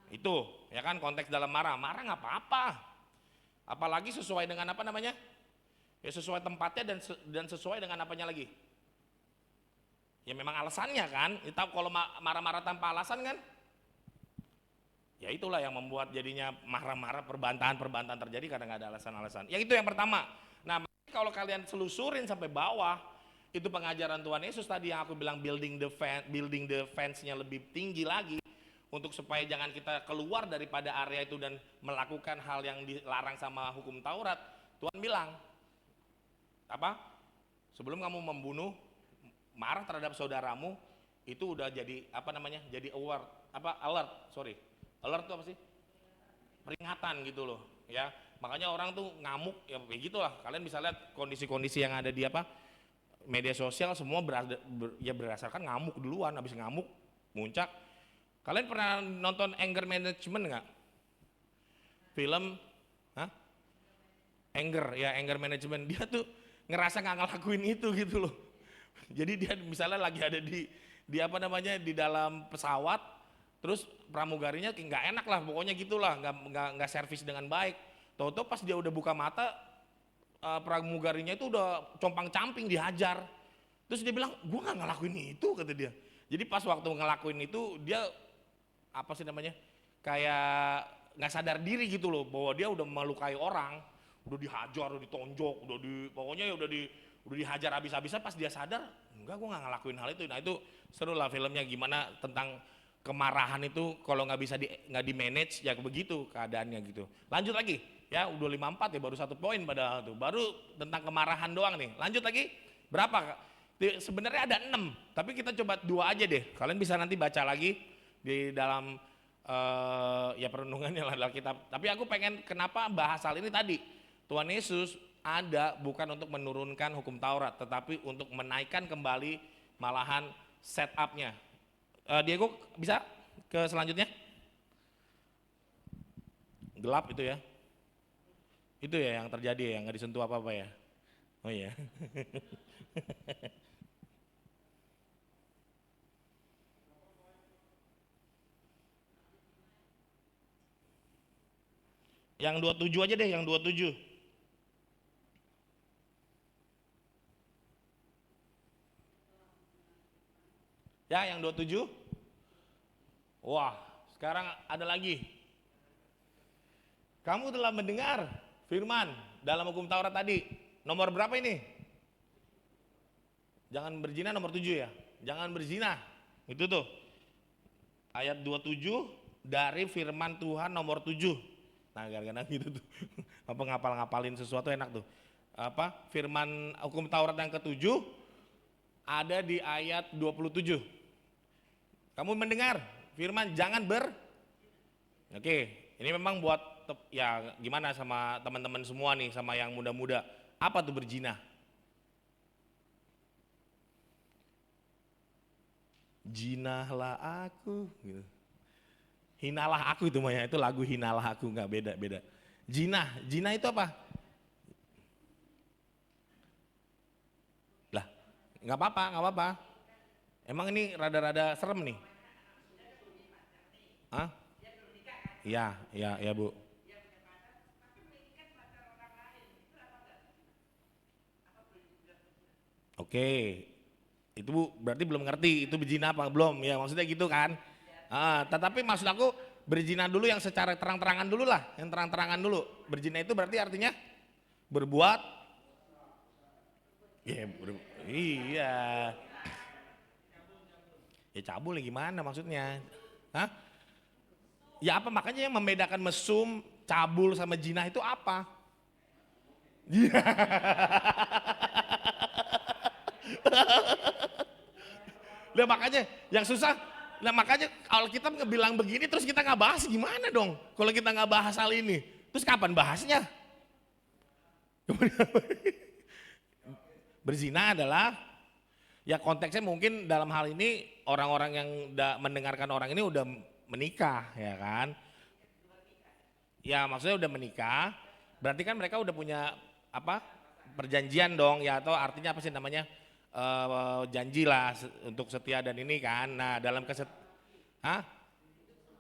itu, ya kan konteks dalam marah nggak apa-apa. Apalagi sesuai dengan apa namanya? Ya sesuai tempatnya dan sesuai dengan apanya lagi? Ya memang alasannya kan, kita kalau marah-marah tanpa alasan kan, ya itulah yang membuat jadinya marah-marah, perbantahan terjadi karena nggak ada alasan-alasan. Yang itu yang pertama. Nah kalau kalian selusurin sampai bawah, itu pengajaran Tuhan Yesus tadi yang aku bilang building the fence-nya lebih tinggi lagi, untuk supaya jangan kita keluar daripada area itu dan melakukan hal yang dilarang sama hukum Taurat. Tuhan bilang, apa? Sebelum kamu membunuh, marah terhadap saudaramu, itu udah jadi apa namanya? Jadi alert itu apa sih? Peringatan gitu loh, ya. Makanya orang tuh ngamuk, ya begitulah. Kalian bisa lihat kondisi-kondisi yang ada di apa? Media sosial semua berdasarkan ngamuk duluan, habis ngamuk muncak. Kalian pernah nonton Anger Management nggak? Film, Anger Management. Dia tuh ngerasa nggak ngelakuin itu gitu loh. Jadi dia misalnya lagi ada di apa namanya di dalam pesawat, terus pramugarinya nggak enak lah, pokoknya gitulah, nggak servis dengan baik. Tahu-tahu pas dia udah buka mata, pramugarinya itu udah compang-camping dihajar. Terus dia bilang, gue nggak ngelakuin itu, kata dia. Jadi pas waktu ngelakuin itu dia apa sih namanya, kayak nggak sadar diri gitu loh, bahwa dia udah melukai orang, udah dihajar, udah ditonjok, pokoknya udah dihajar habis-habisan. Pas dia sadar, enggak, gue nggak ngelakuin hal itu. Nah itu seru lah filmnya, gimana tentang kemarahan itu kalau nggak bisa nggak di manage, ya begitu keadaannya gitu. Lanjut lagi ya, udah 54 ya, baru 1 poin padahal tuh, baru tentang kemarahan doang nih. Lanjut lagi, berapa? Sebenarnya ada 6, tapi kita coba 2 aja deh. Kalian bisa nanti baca lagi di dalam ya perenungannya lah kitab. Tapi aku pengen kenapa bahas hal ini tadi. Tuhan Yesus ada bukan untuk menurunkan hukum Taurat, tetapi untuk menaikkan kembali malahan setupnya. Diego bisa ke selanjutnya? Gelap itu ya? Itu ya yang terjadi ya, nggak disentuh apa-apa ya? Oh iya. Yang 27 aja deh, yang 27. Ya, yang 27. Wah, sekarang ada lagi. Kamu telah mendengar firman dalam hukum Taurat tadi. Nomor berapa ini? Jangan berzina, nomor 7 ya. Jangan berzina. Itu tuh. Ayat 27 dari firman Tuhan nomor 7. Nah, gara-gara gitu tuh. Apa ngapalin sesuatu enak tuh. Apa? Firman hukum Taurat yang ke-7 ada di ayat 27. Kamu mendengar firman jangan Oke, ini memang buat ya gimana sama teman-teman semua nih, sama yang muda-muda. Apa tuh berzina? Jinahlah aku gitu. Hinalah aku itu Maya, itu lagu Hinalah aku, nggak beda. Jinah itu apa? Lah, nggak apa-apa. Emang ini rada-rada serem nih. Hah? Ya Bu. Oke, itu Bu berarti belum ngerti itu berzina apa belum ya, maksudnya gitu kan? Tetapi maksud aku berzina dulu yang secara terang-terangan dulu lah, yang terang-terangan dulu. Berzina itu berarti artinya berbuat, iya. Ya cabul gimana maksudnya? Hah? Ya apa makanya yang membedakan mesum, cabul sama jinah itu apa? Nah makanya yang susah, nah makanya kalau kita bilang begini terus kita nggak bahas gimana dong? Kalau kita nggak bahas hal ini, terus kapan bahasnya? Berzina adalah Ya konteksnya mungkin dalam hal ini orang-orang yang mendengarkan orang ini udah menikah ya kan. Ya maksudnya udah menikah, berarti kan mereka udah punya apa perjanjian dong ya, atau artinya apa sih namanya, janji lah untuk setia dan ini kan. Nah dalam Hah?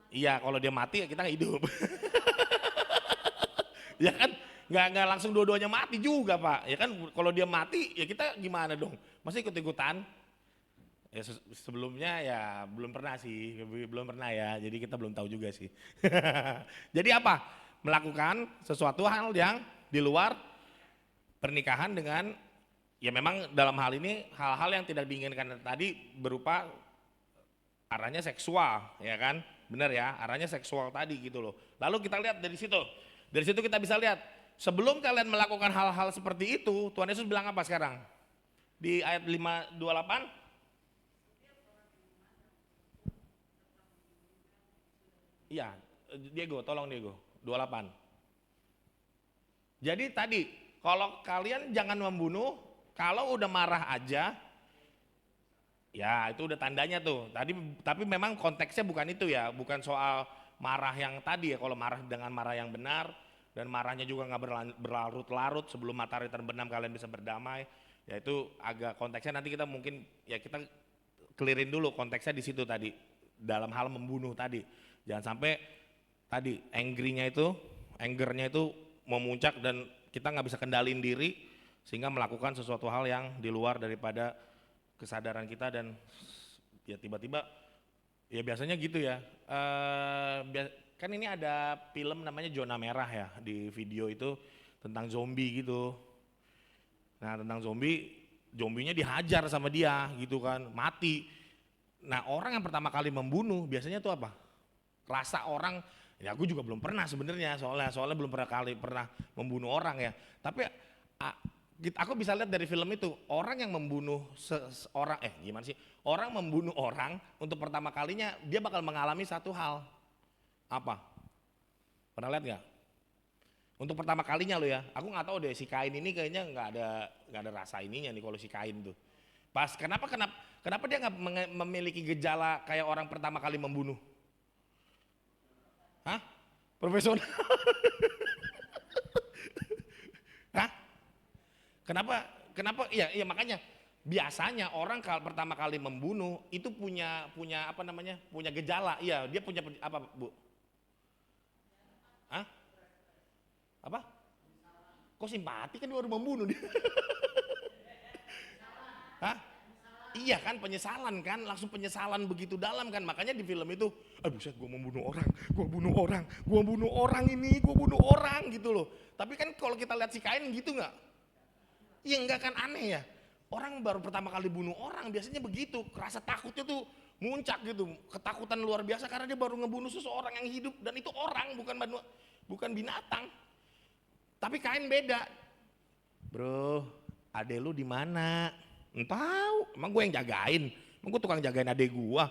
Iya kalau dia mati ya kita hidup. Ya kan nggak langsung dua-duanya mati juga Pak, ya kan kalau dia mati ya kita gimana dong, masih ikut-ikutan. Ya sebelumnya ya belum pernah sih, belum pernah ya, jadi kita belum tahu juga sih. Jadi apa? Melakukan sesuatu hal yang di luar pernikahan dengan, ya memang dalam hal ini hal-hal yang tidak diinginkan tadi berupa arahnya seksual, ya kan? Benar ya, arahnya seksual tadi gitu loh. Lalu kita lihat dari situ kita bisa lihat, sebelum kalian melakukan hal-hal seperti itu, Tuhan Yesus bilang apa sekarang? Di ayat 5:28. Iya, Diego, tolong Diego, 28. Jadi tadi, kalau kalian jangan membunuh, kalau udah marah aja, ya itu udah tandanya tuh. Tapi memang konteksnya bukan itu ya, bukan soal marah yang tadi ya. Kalau marah dengan marah yang benar, dan marahnya juga nggak berlarut-larut, sebelum matahari terbenam kalian bisa berdamai. Ya itu agak konteksnya nanti kita mungkin, ya kita clearin dulu konteksnya di situ tadi, dalam hal membunuh tadi. Jangan sampai tadi angernya itu memuncak dan kita nggak bisa kendalin diri sehingga melakukan sesuatu hal yang di luar daripada kesadaran kita, dan ya tiba-tiba ya biasanya gitu ya. Kan ini ada film namanya Zona Merah ya, di video itu tentang zombie gitu. Nah tentang zombinya dihajar sama dia gitu kan, mati. Nah orang yang pertama kali membunuh biasanya tuh apa? Rasa orang, ya aku juga belum pernah sebenarnya, soalnya belum pernah membunuh orang ya. Tapi aku bisa lihat dari film itu, orang yang membunuh seorang, gimana sih? Orang membunuh orang untuk pertama kalinya dia bakal mengalami satu hal. Apa? Pernah lihat nggak? Untuk pertama kalinya lo ya, aku nggak tahu deh si Kain ini kayaknya nggak ada rasa ininya nih kalau si Kain tuh. Pas kenapa dia nggak memiliki gejala kayak orang pertama kali membunuh? Hah? Profesional? Hah? Kenapa? Iya makanya biasanya orang pertama kali membunuh itu punya apa namanya? Punya gejala. Iya, dia punya apa, Bu? Hah? Apa? Kok simpati, kan dia baru membunuh dia. Hah? Iya kan, penyesalan kan, langsung penyesalan begitu dalam kan, makanya di film itu, buset gue bunuh orang gitu loh. Tapi kan kalau kita lihat si Kain gitu nggak? Iya enggak kan, aneh ya. Orang baru pertama kali bunuh orang biasanya begitu, rasa takutnya tuh muncak gitu, ketakutan luar biasa karena dia baru ngebunuh seseorang yang hidup, dan itu orang bukan binatang. Tapi Kain beda. Bro, ade lu di mana? Tahu, emang gue yang jagain, emang gue tukang jagain adek gue,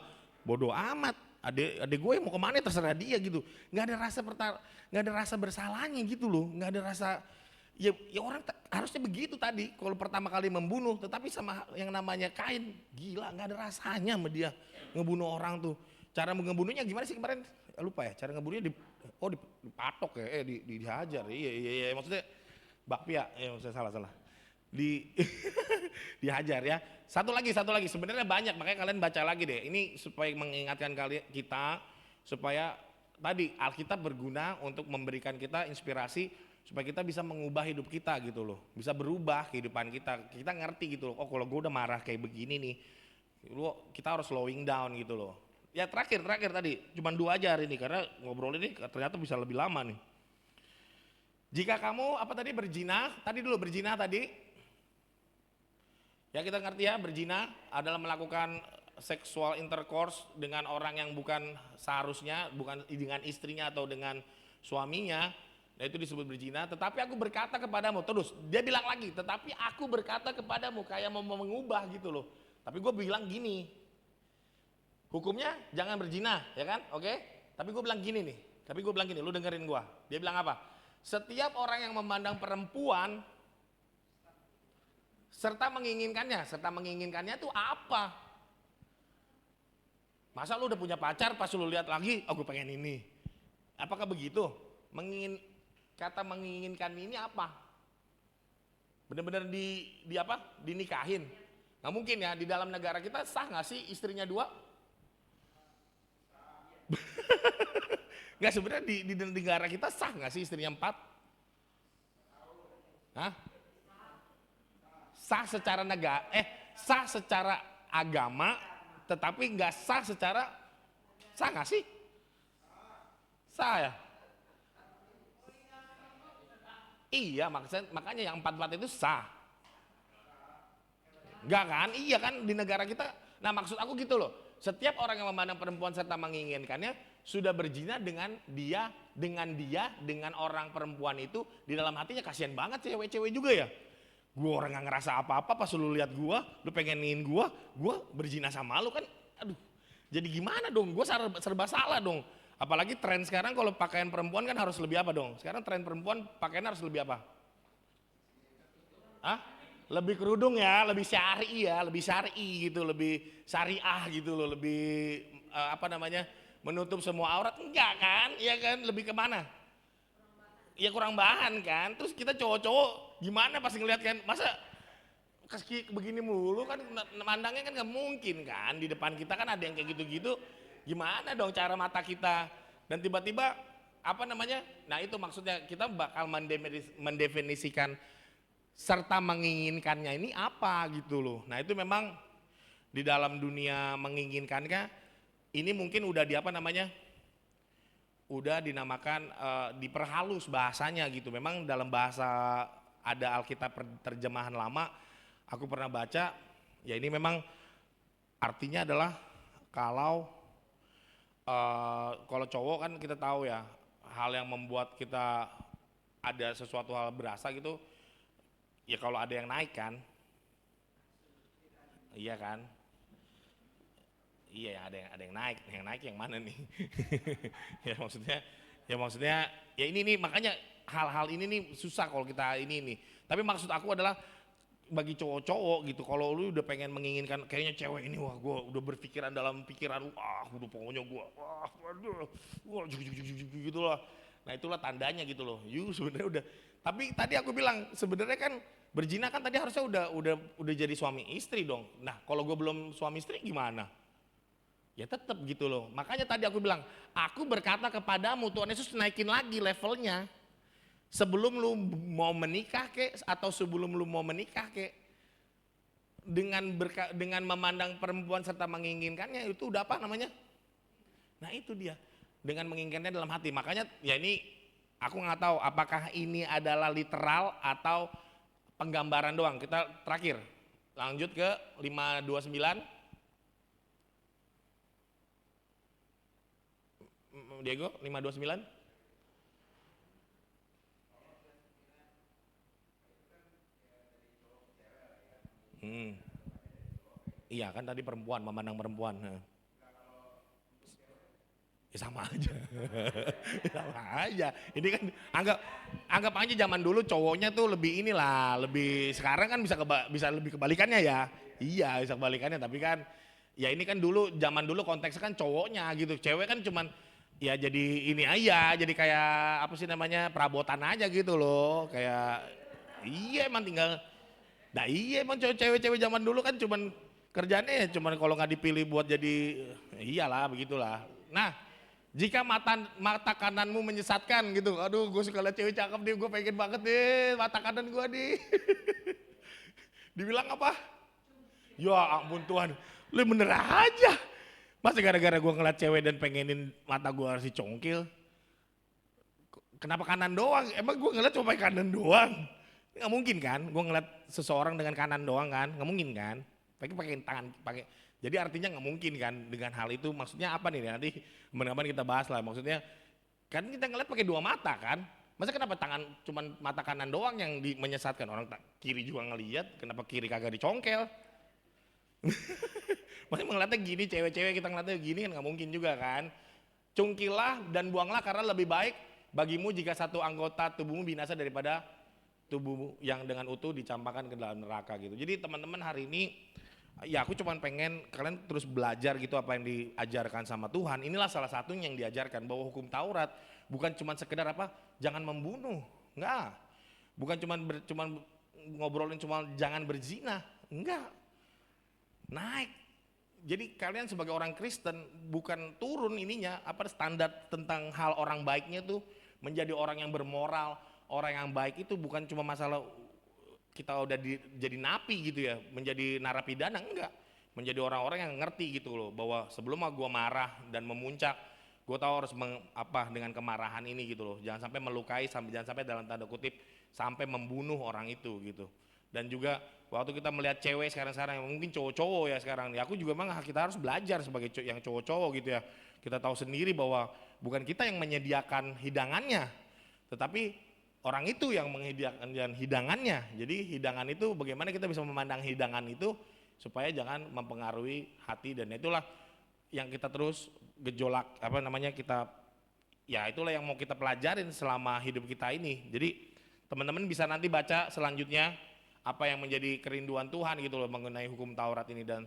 bodoh amat, adek gue yang mau kemana terserah dia gitu, nggak ada rasa bersalahnya gitu loh, nggak ada rasa, ya orang harusnya begitu tadi, kalau pertama kali membunuh, tetapi sama yang namanya Kain, gila nggak ada rasanya sama dia ngebunuh orang tuh. Cara ngebunuhnya gimana sih kemarin? Lupa ya, cara ngebunuhnya dipatok ya, dihajar, iya maksudnya bakpia, ya maksudnya salah. Dihajar ya. Satu lagi sebenarnya banyak, makanya kalian baca lagi deh. Ini supaya mengingatkan kita supaya tadi Alkitab berguna untuk memberikan kita inspirasi supaya kita bisa mengubah hidup kita gitu loh. Bisa berubah kehidupan kita. Kita ngerti gitu loh. Oh kalau gue udah marah kayak begini nih, kita harus slowing down gitu loh. Ya terakhir tadi, cuma 2 aja hari ini karena ngobrol ini ternyata bisa lebih lama nih. Jika kamu berzina tadi. Ya kita ngerti ya, berzina adalah melakukan seksual intercourse dengan orang yang bukan seharusnya, bukan dengan istrinya atau dengan suaminya. Nah itu disebut berzina. Tetapi aku berkata kepadamu, terus dia bilang lagi, tetapi aku berkata kepadamu, kayak mau mengubah gitu loh. Tapi gue bilang gini, hukumnya jangan berzina, ya kan? Oke? Tapi gue bilang gini, lu dengerin gue. Dia bilang apa? Setiap orang yang memandang perempuan Serta menginginkannya itu apa? Masa lu udah punya pacar pas lu lihat lagi, aku pengen ini. Apakah begitu? Kata menginginkan ini apa? Benar-benar di apa? Dinikahin? Nggak mungkin ya, di dalam negara kita sah nggak sih istrinya 2? Nggak, sebenarnya di negara kita sah nggak sih istrinya 4? Hah? Sah secara sah secara agama, tetapi nggak sah secara, sah nggak sih? Sah ya? Iya, makanya yang 4-4 itu sah. Enggak kan? Iya kan, di negara kita. Nah, maksud aku gitu loh. Setiap orang yang memandang perempuan serta menginginkannya sudah berzina dengan dengan orang perempuan itu, di dalam hatinya. Kasihan banget cewek-cewek juga ya. Gue orang gak ngerasa apa-apa, pas lu lihat gue, lu pengenin gue berzina sama lu kan. Aduh, jadi gimana dong? Gue serba salah dong. Apalagi tren sekarang kalau pakaian perempuan kan harus lebih apa dong? Sekarang tren perempuan pakaian harus lebih apa? Hah? Lebih kerudung ya, lebih syar'i ya, lebih syar'i gitu, lebih syariah gitu loh, lebih menutup semua aurat. Enggak kan? Iya kan? Lebih kemana? Ya kurang bahan kan. Terus kita cowok-cowok gimana pas ngeliat kan, masa kaki begini mulu kan, mandangnya kan nggak mungkin kan. Di depan kita kan ada yang kayak gitu-gitu, gimana dong cara mata kita. Dan tiba-tiba nah itu maksudnya kita bakal mendefinisikan serta menginginkannya ini apa gitu loh. Nah itu memang di dalam dunia menginginkannya ini mungkin udah udah dinamakan diperhalus bahasanya gitu. Memang dalam bahasa ada Alkitab terjemahan lama, aku pernah baca, ya ini memang artinya adalah kalau cowok kan kita tahu ya, hal yang membuat kita ada sesuatu hal berasa gitu, ya kalau ada yang naik kan, iya kan, iya ada yang naik yang mana nih? ya maksudnya ya ini nih, makanya hal-hal ini nih susah kalau kita ini nih. Tapi maksud aku adalah bagi cowok-cowok gitu, kalau lu udah pengen menginginkan kayaknya cewek ini, wah gue udah berpikiran dalam pikiran, udah pokoknya gue, gitu lah. Nah itulah tandanya gitu loh. Sebenarnya udah. Tapi tadi aku bilang sebenarnya kan berzina kan tadi harusnya udah jadi suami istri dong. Nah kalau gue belum suami istri gimana? Ya tetap gitu loh. Makanya tadi aku bilang, aku berkata kepadamu, Tuhan Yesus naikin lagi levelnya. Sebelum lu mau menikah atau sebelum lu mau menikah dengan memandang perempuan serta menginginkannya, itu udah apa namanya? Nah itu dia, dengan menginginkannya dalam hati. Makanya ya ini aku nggak tahu apakah ini adalah literal atau penggambaran doang. Kita terakhir lanjut ke 529. Diego 529. Iya kan tadi perempuan, memandang perempuan. Ya sama aja. Sama aja. Ini kan anggap aja zaman dulu cowoknya tuh lebih lebih, sekarang kan bisa lebih kebalikannya ya. Iya, bisa kebalikannya, tapi kan ya ini kan zaman dulu konteksnya kan cowoknya gitu. Cewek kan cuman ya jadi ini aja, jadi kayak apa sih namanya, perabotan aja gitu loh, kayak iya emang tinggal. Nah iya emang cewek-cewek zaman dulu kan cuman kerjanya ya cuman kalau nggak dipilih buat jadi, iyalah begitulah. Nah jika mata kananmu menyesatkan gitu, aduh gue suka liat cewek cakep nih, gue pengen banget deh mata kanan gue nih. Dibilang apa? Ya ampun Tuhan, lu bener aja. Masa gara-gara gue ngeliat cewek dan pengenin mata gue harus dicongkil? Kenapa kanan doang? Emang gue ngeliat cuma kanan doang? Nggak mungkin kan? Gue ngeliat seseorang dengan kanan doang kan? Nggak mungkin kan? Pakai tangan, Jadi artinya nggak mungkin kan dengan hal itu. Maksudnya apa nih? Nanti kapan kita bahas lah. Maksudnya kan kita ngeliat pakai 2 mata kan? Masa kenapa cuman mata kanan doang yang menyesatkan? Orang kiri juga ngeliat, kenapa kiri kagak dicongkel? Maksudnya ngeliatnya gini, cewek-cewek kita ngeliatnya gini kan nggak mungkin juga kan? Cungkilah dan buanglah karena lebih baik bagimu jika satu anggota tubuhmu binasa daripada tubuh yang dengan utuh dicampakkan ke dalam neraka gitu. Jadi teman-teman hari ini ya aku cuma pengen kalian terus belajar gitu apa yang diajarkan sama Tuhan. Inilah salah satunya yang diajarkan bahwa hukum Taurat bukan cuma sekedar apa jangan membunuh, enggak. Bukan cuma ngobrolin cuma jangan berzina, enggak. Naik. Jadi kalian sebagai orang Kristen bukan turun ininya apa standar tentang hal orang baiknya tuh menjadi orang yang bermoral. Orang yang baik itu bukan cuma masalah kita udah jadi napi gitu ya, menjadi narapidana, enggak. Menjadi orang-orang yang ngerti gitu loh, bahwa sebelum gue marah dan memuncak, gue tahu harus dengan kemarahan ini gitu loh. Jangan sampai melukai, jangan sampai dalam tanda kutip, sampai membunuh orang itu gitu. Dan juga waktu kita melihat cewek sekarang mungkin cowok-cowok ya sekarang, ya aku juga memang kita harus belajar sebagai yang cowok-cowok gitu ya. Kita tahu sendiri bahwa bukan kita yang menyediakan hidangannya, tetapi orang itu yang menyediakan hidangannya. Jadi hidangan itu bagaimana kita bisa memandang hidangan itu supaya jangan mempengaruhi hati, dan itulah yang kita terus gejolak itulah yang mau kita pelajarin selama hidup kita ini. Jadi teman-teman bisa nanti baca selanjutnya apa yang menjadi kerinduan Tuhan gitu loh mengenai hukum Taurat ini, dan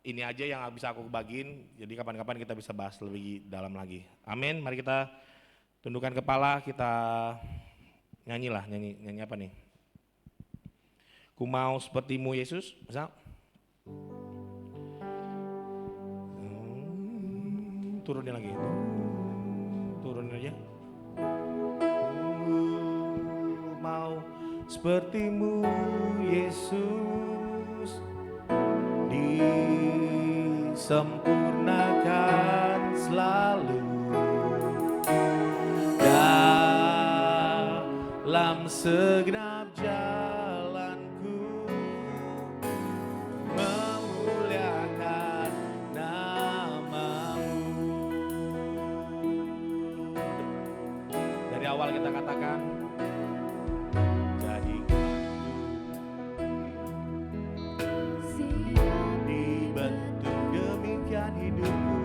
ini aja yang bisa aku bagiin. Jadi kapan-kapan kita bisa bahas lebih dalam lagi. Amin. Mari kita tundukkan kepala, kita nyanyi apa nih? Ku mau sepertimu Yesus, bisa? Turunin lagi, turunin aja. Ku mau sepertimu Yesus, disempurnakan selalu dalam segenap jalanku, memuliakan nama-Mu. Dari awal kita katakan, jadikan dibentuk demikian hidupku.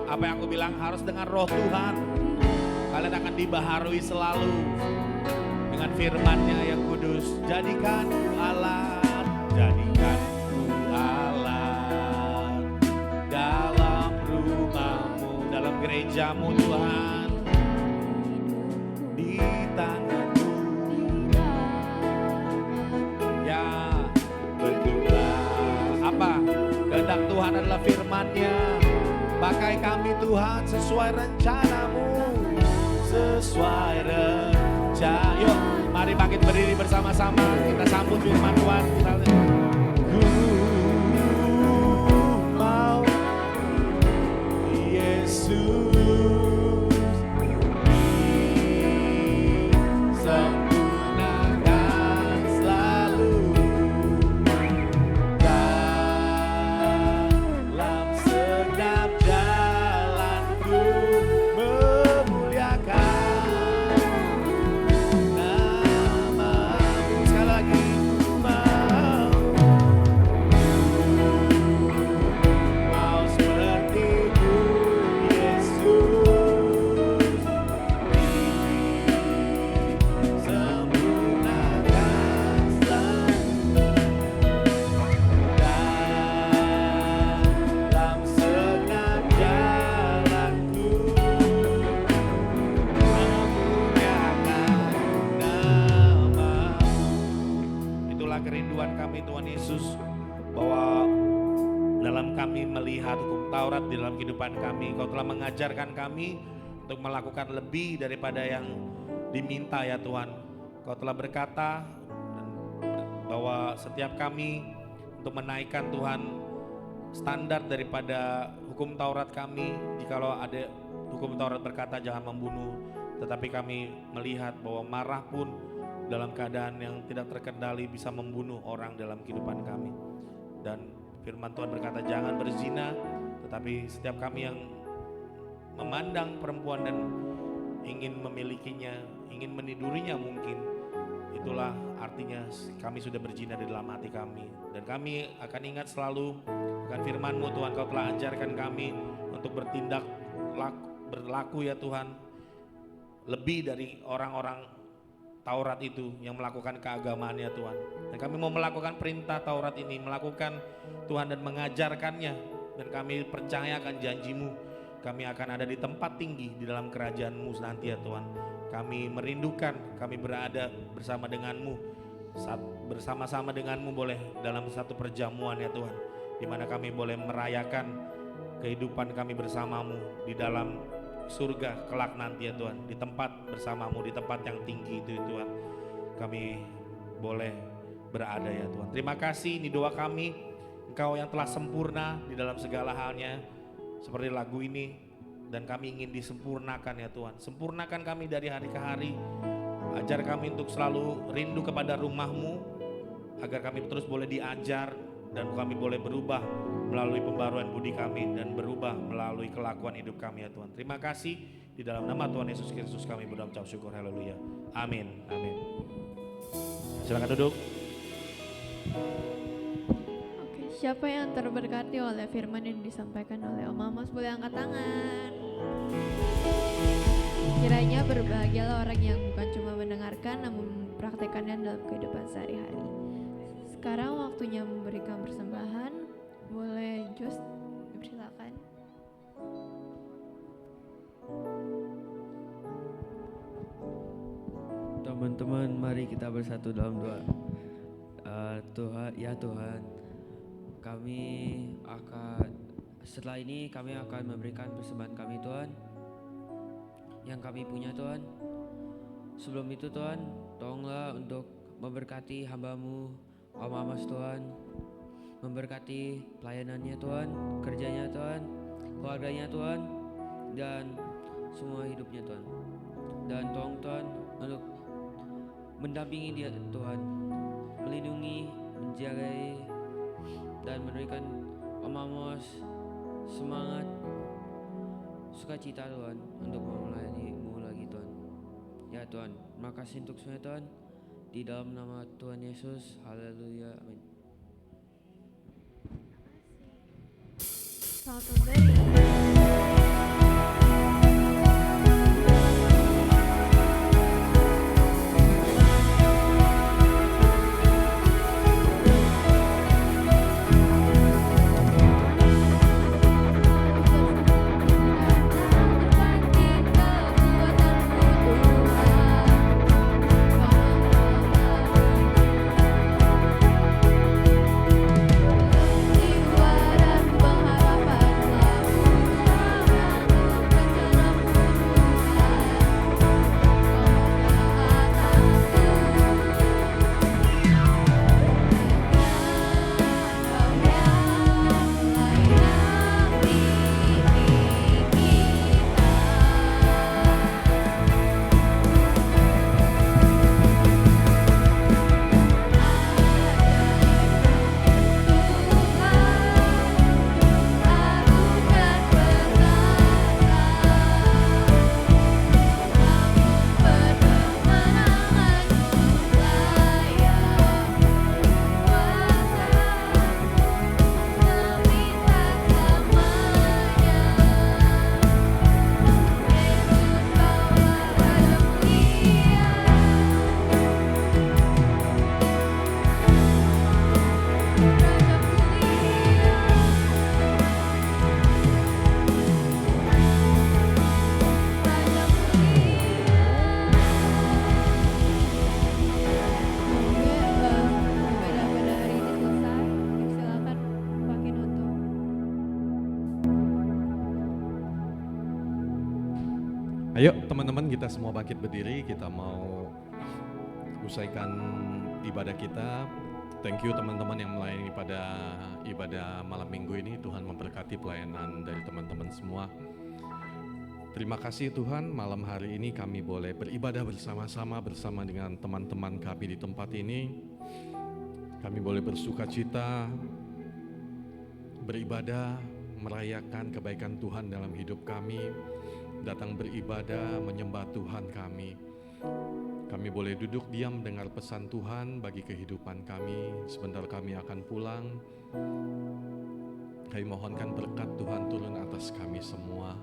Apa yang aku bilang, harus dengan roh Tuhan kalian akan dibaharui selalu dengan firman-Nya yang kudus. Jadikan ku alat dalam rumah-Mu, dalam gereja-Mu Tuhan, di tangan-Mu ya. Bentuklah apa kehendak Tuhan adalah firman-Nya. Pakai kami Tuhan sesuai rencana-Mu, sesuai rencana. Yuk, mari bangkit berdiri bersama-sama, kita sambut firman Tuhan. Ku mau Yesus sempurnakan selalu dalam segenap jalanku, memuliakan nama-Mu. Sekali lagi, mau seperti-Mu Yesus, sempurnakan selalu dalam segenap jalanku, memuliakan nama-Mu. Itulah kerinduan kami Tuhan Yesus, bahwa dalam kami melihat hukum Taurat di dalam kehidupan kami, Kau telah mengajarkan kami untuk melakukan lebih daripada yang diminta ya Tuhan. Kau telah berkata bahwa setiap kami untuk menaikkan Tuhan standar daripada hukum Taurat kami, jikalau ada hukum Taurat berkata jangan membunuh, tetapi kami melihat bahwa marah pun dalam keadaan yang tidak terkendali bisa membunuh orang dalam kehidupan kami. Dan firman Tuhan berkata jangan berzina, tetapi setiap kami yang memandang perempuan dan ingin memilikinya, ingin menidurinya mungkin, itulah artinya kami sudah berzina di dalam hati kami. Dan kami akan ingat selalu akan firman-Mu Tuhan, Kau telah ajarkan kami untuk bertindak berlaku ya Tuhan, lebih dari orang-orang Taurat itu yang melakukan keagamaannya Tuhan. Dan kami mau melakukan perintah Taurat ini, melakukan Tuhan dan mengajarkannya. Dan kami percaya akan janji-Mu, kami akan ada di tempat tinggi di dalam kerajaan-Mu nanti ya Tuhan. Kami merindukan, kami berada bersama dengan-Mu, bersama-sama dengan-Mu boleh dalam satu perjamuan ya Tuhan, di mana kami boleh merayakan kehidupan kami bersama-Mu di dalam surga kelak nanti ya Tuhan, di tempat bersama-Mu, di tempat yang tinggi itu Tuhan, kami boleh berada ya Tuhan. Terima kasih, ini doa kami, Engkau yang telah sempurna di dalam segala halnya, seperti lagu ini. Dan kami ingin disempurnakan ya Tuhan. Sempurnakan kami dari hari ke hari. Ajar kami untuk selalu rindu kepada rumah-Mu, agar kami terus boleh diajar dan kami boleh berubah melalui pembaruan budi kami dan berubah melalui kelakuan hidup kami ya Tuhan. Terima kasih, di dalam nama Tuhan Yesus Kristus kami berdoa ucap syukur. Haleluya. Amin. Amin. Silakan duduk. Oke, siapa yang terberkati oleh firman yang disampaikan oleh Om Amos boleh angkat tangan. Kiranya berbahagialah orang yang bukan cuma mendengarkan namun mempraktekannya dalam kehidupan sehari-hari. Sekarang waktunya memberikan persembahan. Boleh Just dipersilakan. Teman-teman, mari kita bersatu dalam doa. Tuhan, kami akan setelah ini kami akan memberikan persembahan kami Tuhan, yang kami punya Tuhan. Sebelum itu Tuhan, tolonglah untuk memberkati hamba-Mu Om Amos Tuhan, memberkati pelayanannya Tuhan, kerjanya Tuhan, keluarganya Tuhan, dan semua hidupnya Tuhan. Dan tolong Tuhan untuk mendampingi dia Tuhan, melindungi, menjagai, dan memberikan Om Amos semangat, sukacita Tuhan untuk melayani-Mu lagi Tuhan. Ya Tuhan, terima kasih untuk semuanya Tuhan. Di dalam nama Tuhan Yesus, haleluya, amin. Selamat memberi. Ayo teman-teman, kita semua bangkit berdiri, kita mau usaikan ibadah kita. Thank you teman-teman yang melayani pada ibadah malam minggu ini. Tuhan memberkati pelayanan dari teman-teman semua. Terima kasih Tuhan, malam hari ini kami boleh beribadah bersama-sama bersama dengan teman-teman kami di tempat ini. Kami boleh bersukacita, beribadah, merayakan kebaikan Tuhan dalam hidup kami, datang beribadah, menyembah Tuhan kami. Kami boleh duduk diam dengar pesan Tuhan bagi kehidupan kami. Sebentar kami akan pulang. Kami mohonkan berkat Tuhan turun atas kami semua.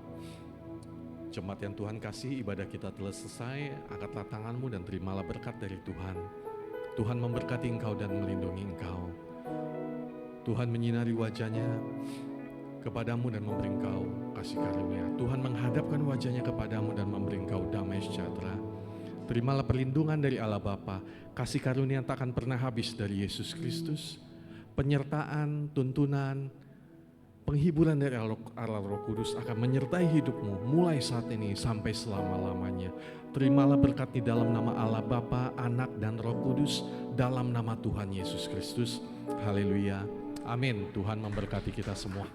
Jemaat yang Tuhan kasih, ibadah kita telah selesai. Angkatlah tanganmu dan terimalah berkat dari Tuhan. Tuhan memberkati engkau dan melindungi engkau. Tuhan menyinari wajahnya kepadamu dan memberi engkau kasih karunia. Tuhan menghadapkan wajahnya kepadamu dan memberi engkau damai sejahtera. Terimalah perlindungan dari Allah Bapa, kasih karunia yang tak akan pernah habis dari Yesus Kristus, penyertaan, tuntunan, penghiburan dari Allah Roh Kudus akan menyertai hidupmu mulai saat ini sampai selama-lamanya. Terimalah berkat di dalam nama Allah Bapa, Anak dan Roh Kudus, dalam nama Tuhan Yesus Kristus. Haleluya. Amin. Tuhan memberkati kita semua.